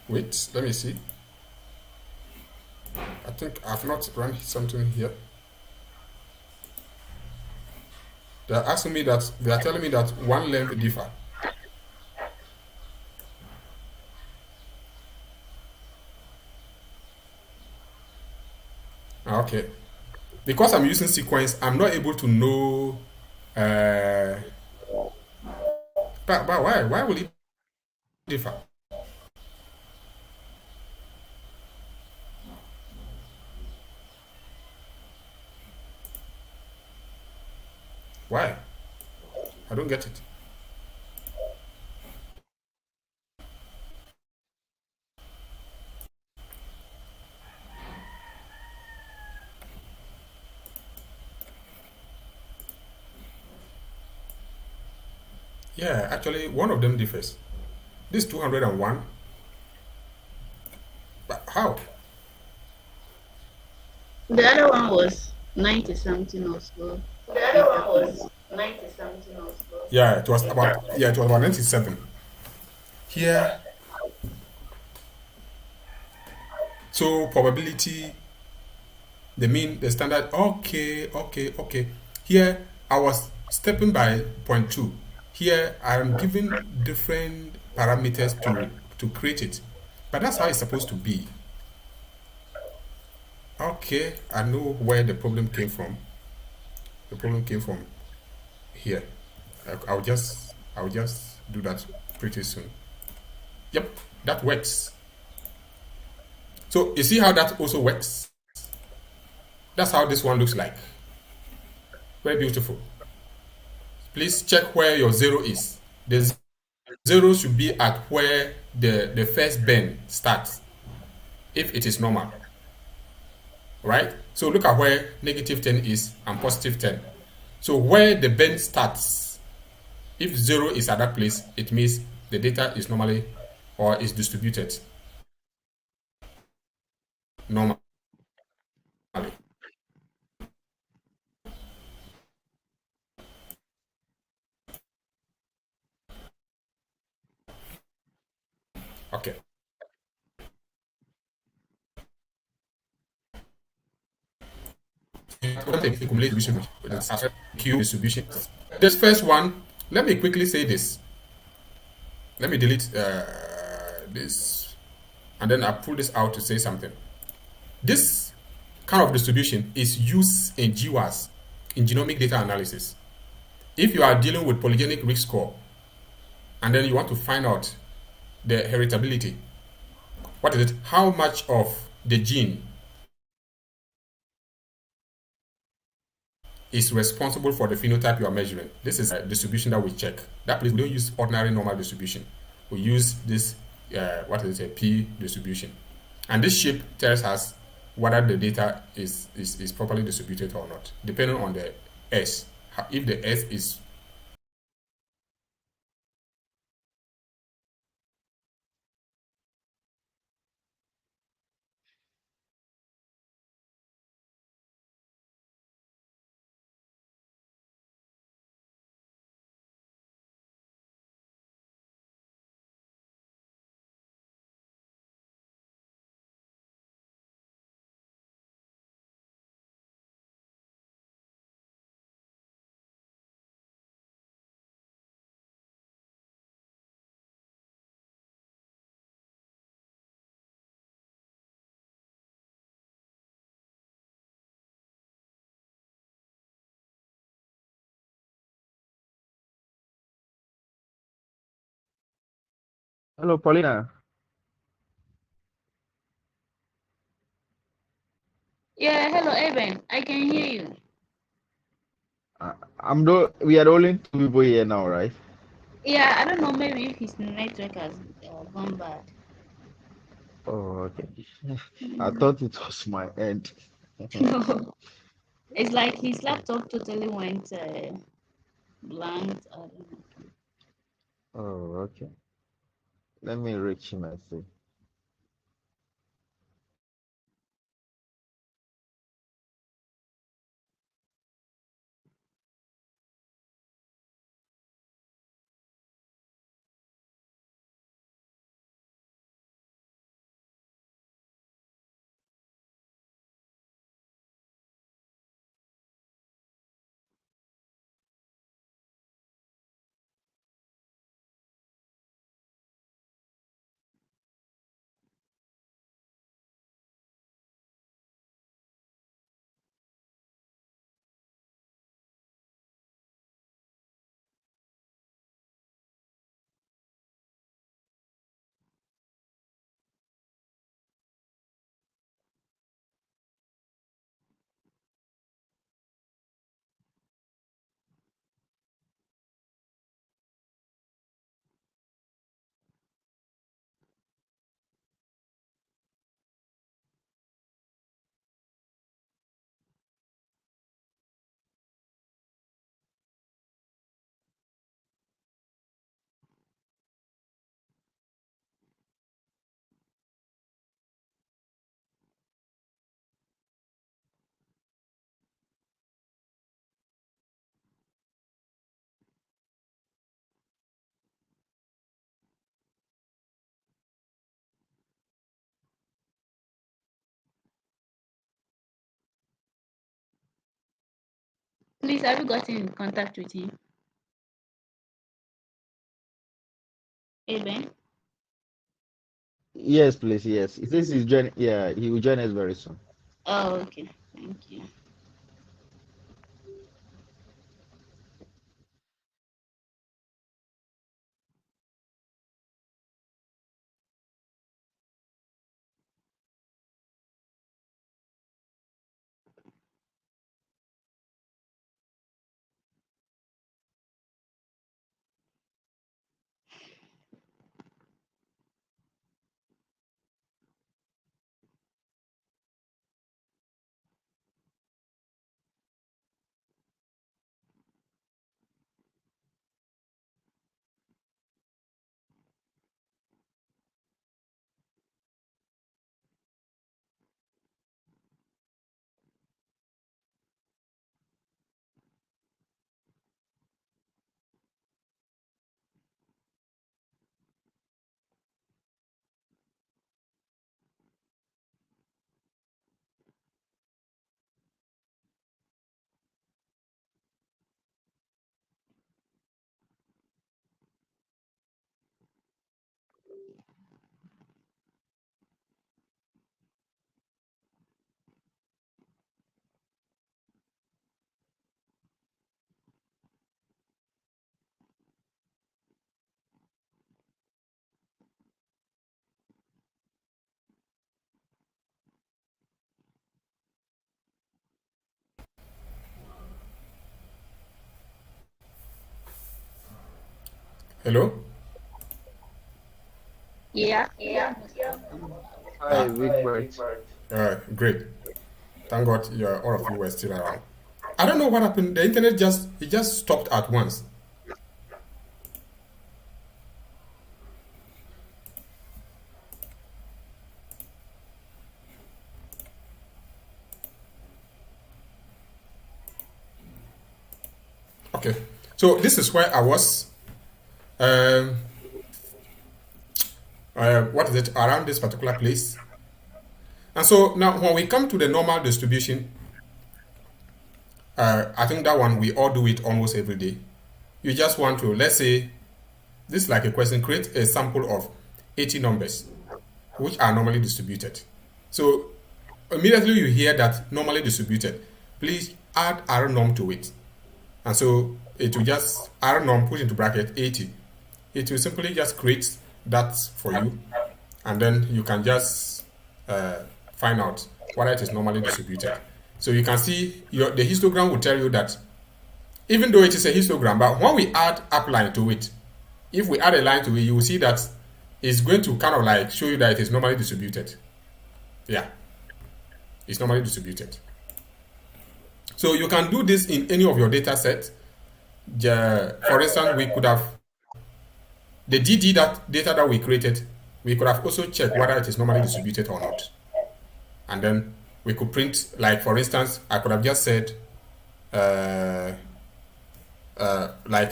wait, let me see. I think I've not run something here. They're asking me that, they are telling me that one length differ. Okay. Because I'm using sequence, I'm not able to know. But why? Why will it differ? Why? I don't get it. Yeah, actually, one of them differs. This 201. But how? The other one was 90 something or so. Yeah, it was about 97. Here, so probability, the mean, the standard. Okay. Here I was stepping by 0.2. Here I am giving different parameters to create it, but that's how it's supposed to be. Okay, I know where the problem came from. The problem came from here. I'll just do that pretty soon. Yep, that works. So you see how that also works? That's how this one looks like. Very beautiful. Please check where your 0 is. The 0 should be at where the first bend starts, if it is normal. Right? So look at where negative 10 is and positive 10. So where the bend starts, if 0 is at that place, it means the data is normally or is distributed. normally. Okay. Accumulate distribution with the Q distribution. This first one, let me quickly say this. Let me delete this, and then I pull this out to say something. This kind of distribution is used in GWAS, in genomic data analysis. If you are dealing with polygenic risk score, and then you want to find out the heritability, what is it? How much of the gene is responsible for the phenotype you are measuring? This is a distribution that we check. That place we don't use ordinary normal distribution. We use this what is it, a P distribution, and this shape tells us whether the data is properly distributed or not, depending on the S. If the S is Hello, Paulina. Yeah, hello, Eben. I can hear you. We are the only two people here now, right? Yeah, I don't know, maybe if his network has gone bad. Oh, okay. I thought it was my end. No, it's like his laptop totally went blank. I don't know. Oh, okay. Let me reach him and see. Please, have you gotten in contact with him? Eben? Yes, please. Yes. He says he's joining. Yeah, he will join us very soon. Oh, okay. Thank you. Hello? Yeah, yeah. Hi, Big Bird. Great. Thank God all of you were still around. I don't know what happened. The internet just stopped at once. Okay. So this is where I was. Um, what is it? Around this particular place. And so now when we come to the normal distribution, I think that one we all do it almost every day. You just want to, let's say, this is like a question, create a sample of 80 numbers which are normally distributed. So immediately you hear that normally distributed, please add R norm to it. And so it will just R norm put into bracket 80. It will simply just create that for you, and then you can just find out whether it is normally distributed. So you can see the histogram will tell you that even though it is a histogram, but when we add upline to it, if we add a line to it, you will see that it's going to kind of like show you that it is normally distributed. Yeah, it's normally distributed. So you can do this in any of your data sets. For instance, we could have the DD data that we created, we could have also checked whether it is normally distributed or not. And then we could print, like for instance, I could have just said like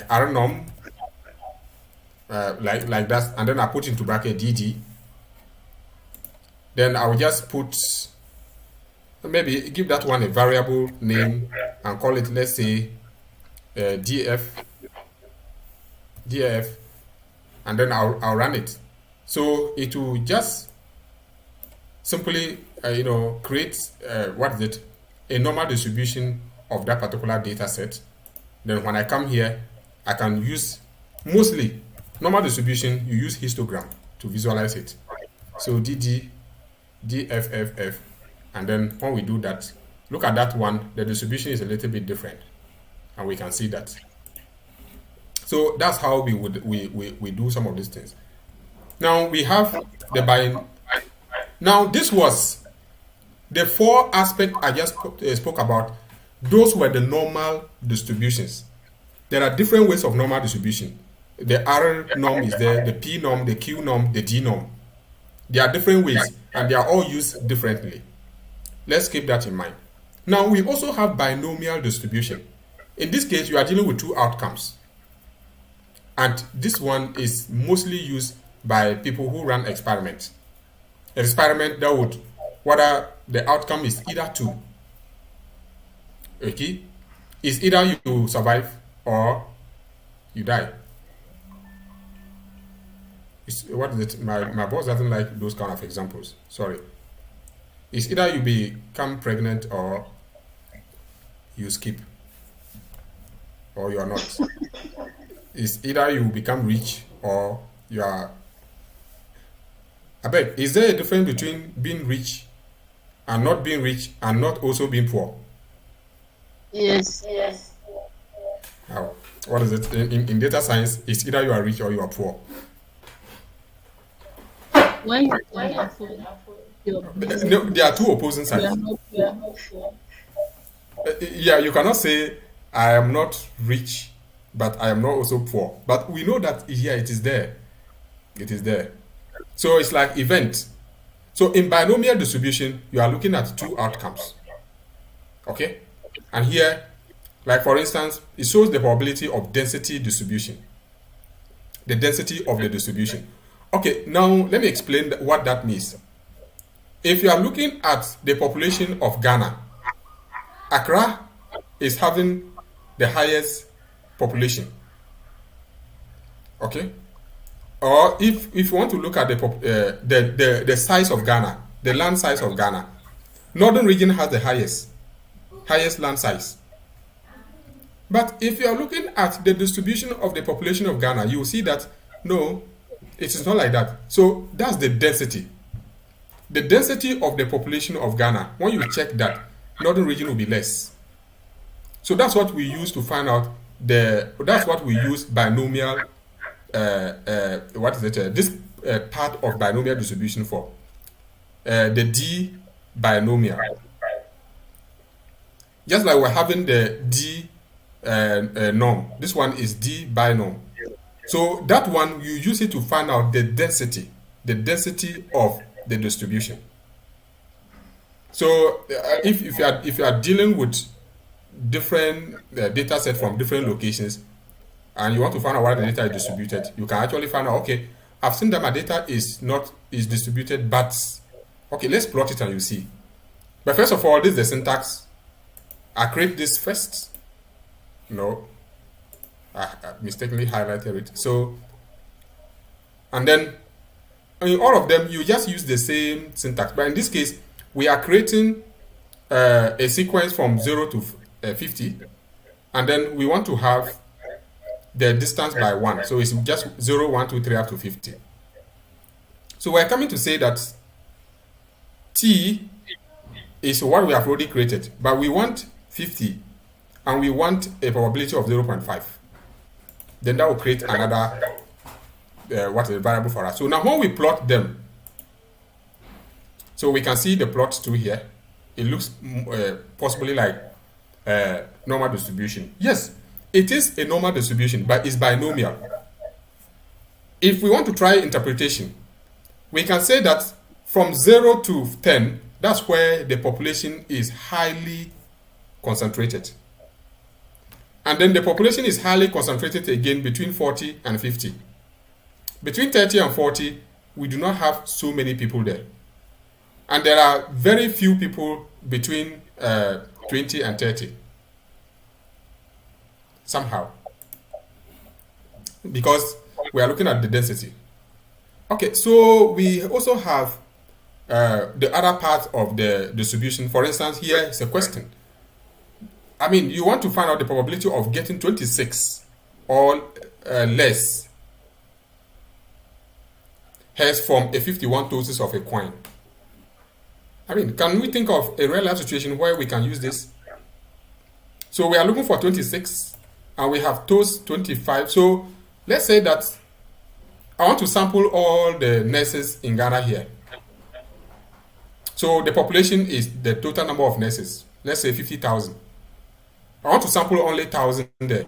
R norm, like that, and then I put into bracket DD. Then I will just put, maybe give that one a variable name and call it, let's say, DF, and then I'll run it. So it will just simply, create, a normal distribution of that particular data set. Then when I come here, I can use, mostly, normal distribution, you use histogram to visualize it. So DD, DFFF, and then when we do that, look at that one, the distribution is a little bit different, and we can see that. So that's how we do some of these things. Now we have the buying. Now this was the 4 aspects I just spoke about. Those were the normal distributions. There are different ways of normal distribution. The R norm is there, the P norm, the Q norm, the D norm. There are different ways, and they are all used differently. Let's keep that in mind. Now we also have binomial distribution. In this case, you are dealing with 2 outcomes. And this one is mostly used by people who run experiments. An experiment that would, whether the outcome is either 2. Okay? It's either you survive or you die. What is it? My boss doesn't like those kind of examples. Sorry. It's either you become pregnant or you skip. Or you are not. It's either you become rich or you are. I beg, is there a difference between being rich and not being rich and not also being poor? Yes. How? What is it? In data science, it's either you are rich or you are poor. When you can afford your business, No, there are 2 opposing you are sides. not poor. Yeah, you cannot say I am not rich, but I am not also poor. But we know that here it is there. It is there. So it's like event. So in binomial distribution, you are looking at 2 outcomes. Okay? And here, like for instance, it shows the probability of density distribution. The density of the distribution. Okay, now let me explain what that means. If you are looking at the population of Ghana, Accra is having the highest population. Okay? Or if you want to look at the size of Ghana, the land size of Ghana, Northern region has the highest land size. But if you are looking at the distribution of the population of Ghana, you will see that no, it is not like that. So that's the density. The density of the population of Ghana, when you check that, Northern region will be less. So that's what we use to find out that's what we use binomial this part of binomial distribution for the D binomial. Just like we're having the D norm, this one is D binorm. So that one, you use it to find out the density of the distribution. So if you are dealing with different data set from different locations, and you want to find out where the data is distributed, you can actually find out, okay, I've seen that my data is distributed, but okay, let's plot it and you see. But first of all, this is the syntax. I create this first. No, I mistakenly highlighted it. So, and then in all of them, you just use the same syntax. But in this case, we are creating a sequence from 0 to 50, and then we want to have the distance by 1. So it's just 0, 1, 2, 3 up to 50. So we're coming to say that T is what we have already created, but we want 50, and we want a probability of 0.5. Then that will create another variable for us. So now when we plot them, so we can see the plot too here. It looks possibly like normal distribution. Yes, it is a normal distribution, but it's binomial. If we want to try interpretation, we can say that from 0 to 10, that's where the population is highly concentrated. And then the population is highly concentrated again between 40 and 50. Between 30 and 40, we do not have so many people there. And there are very few people between 20 and 30. Somehow. Because we are looking at the density. Okay, so we also have the other part of the distribution. For instance, here is a question. I mean, you want to find out the probability of getting 26 or less heads from a 51 tosses of a coin. I mean, can we think of a real life situation where we can use this? So we are looking for 26, and we have toes 25. So let's say that I want to sample all the nurses in Ghana here. So the population is the total number of nurses. Let's say 50,000. I want to sample only 1,000 there.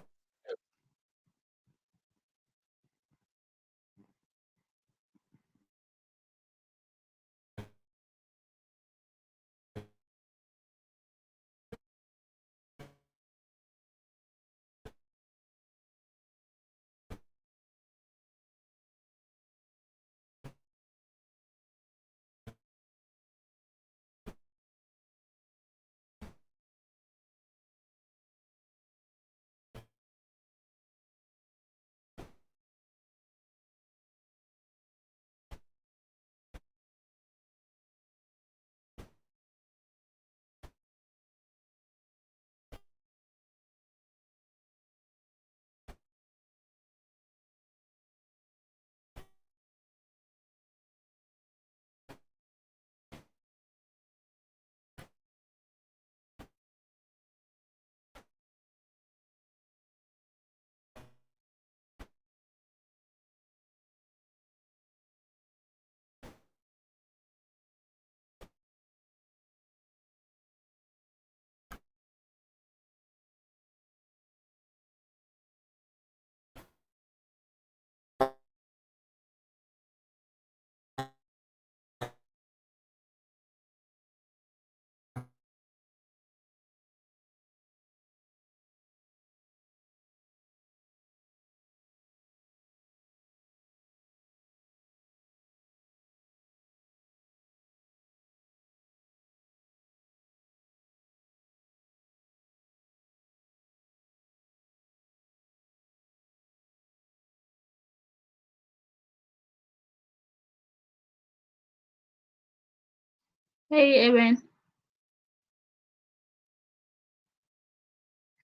Hey, Evan.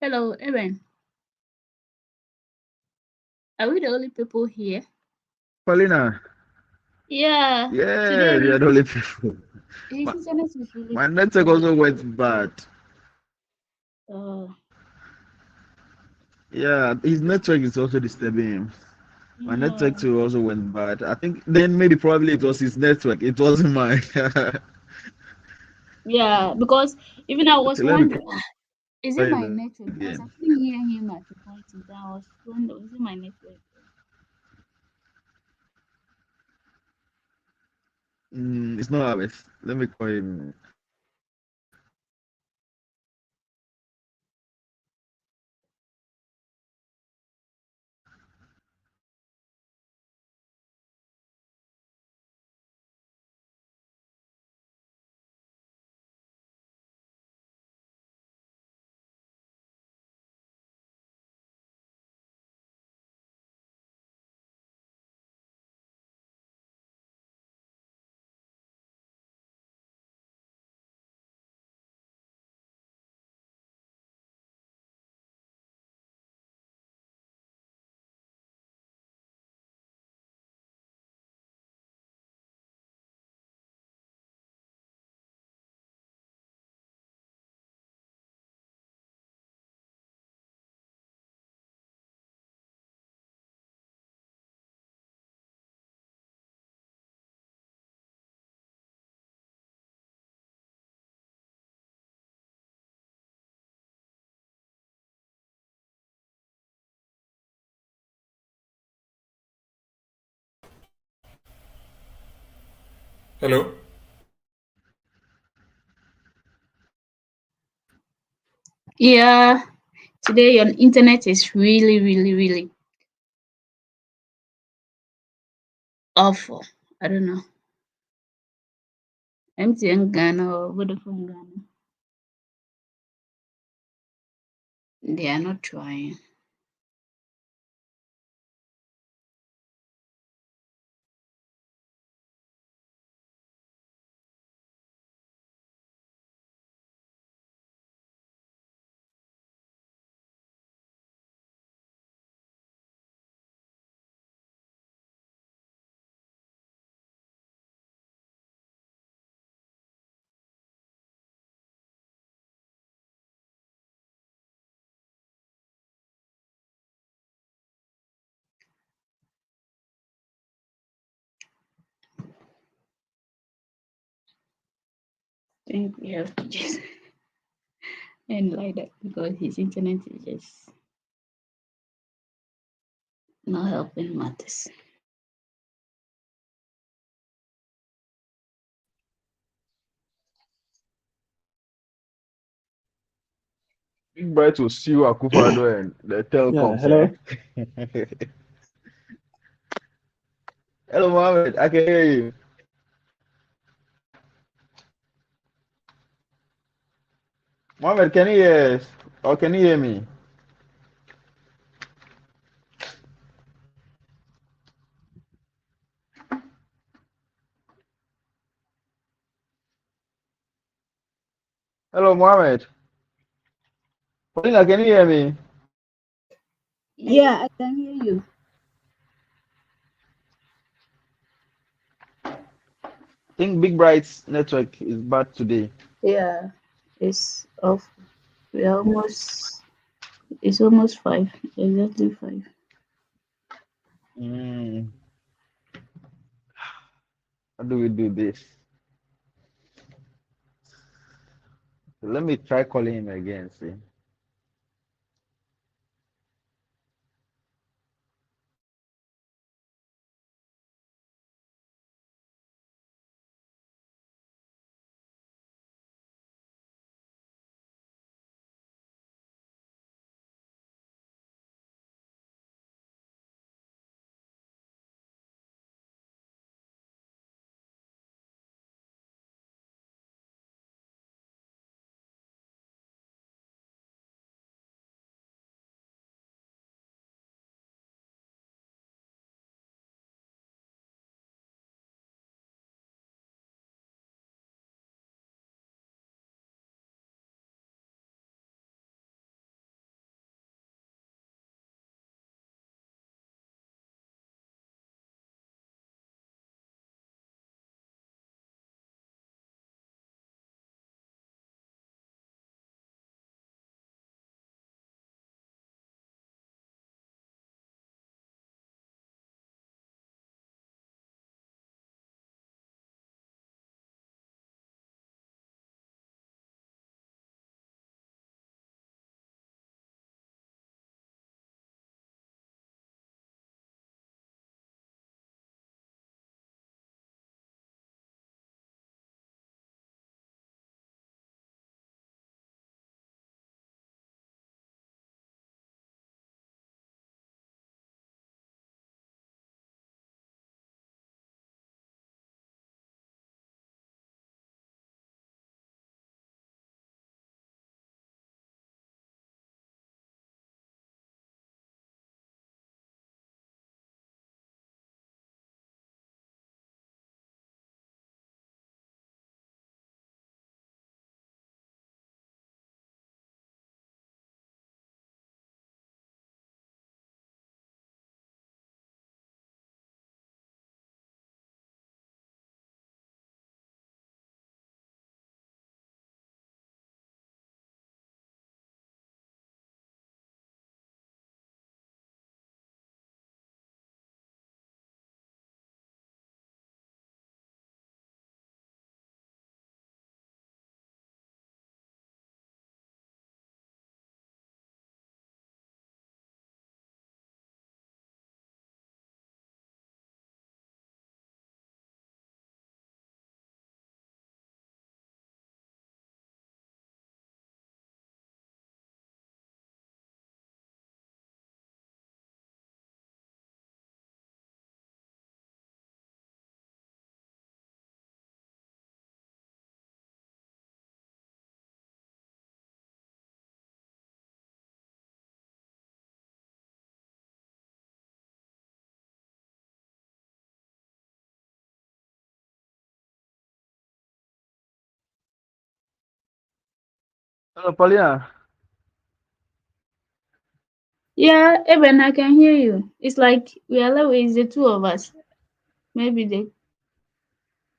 Hello, Evan. Are we the only people here? Paulina. Yeah. Yeah, Today we are the only people. his internet is really My network also went bad. uh Yeah, his network is also disturbing him. My network too also went bad. I think then maybe probably it was his network. It wasn't mine. Yeah, because even I was Okay, let me wondering, call is it my him network? Because I again. couldn't hear him at the point in time. I was wondering, is it my network? It's not Alice. Let me call him. Hello. Yeah, today your internet is really, really, really awful. I don't know. MTN Ghana or Vodafone Ghana. They are not trying. I think we have to just end like that because his internet is just not helping matters. Big Bright will sue Akufo-Addo and the Yeah, telecoms, hello. eh? Hello, Mohammed. I can hear you. Mohammed, can you hear us? Or can you hear me? Hello, Mohammed. Paulina, can you hear me? Yeah, I can hear you. I think Big Bright's network is bad today. Yeah, it's off. We are almost. It's almost 5. Exactly 5. Mm, how do we do this? Let me try calling him again, see. Hello, Paulina. Yeah, Eben, I can hear you. It's like we are always the two of us. Maybe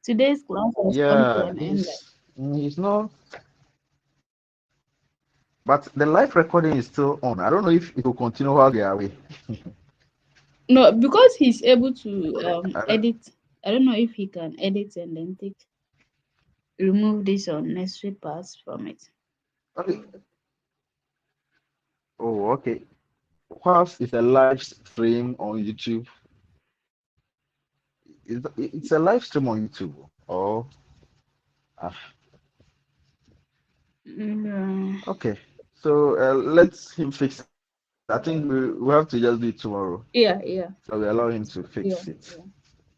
today's class has come to Yeah, an end. he's not, but the live recording is still on. I don't know if it will continue while they are away. No, because he's able to I don't, edit. I don't know if he can edit and then remove this unnecessary parts from it. okay. Oh, okay. Whilst it's a live stream on YouTube, it's a live stream on YouTube. Oh, ah, okay. So let's him fix it. I think we have to just do it tomorrow. Yeah. So we allow him to Yeah. fix it.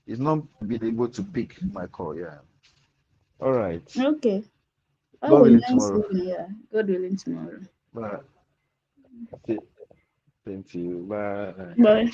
He's not been able to pick my call. Yeah. All right. Okay. God Oh, willing nice tomorrow. evening. Yeah. God willing tomorrow. Bye. Same to you. Bye. Bye.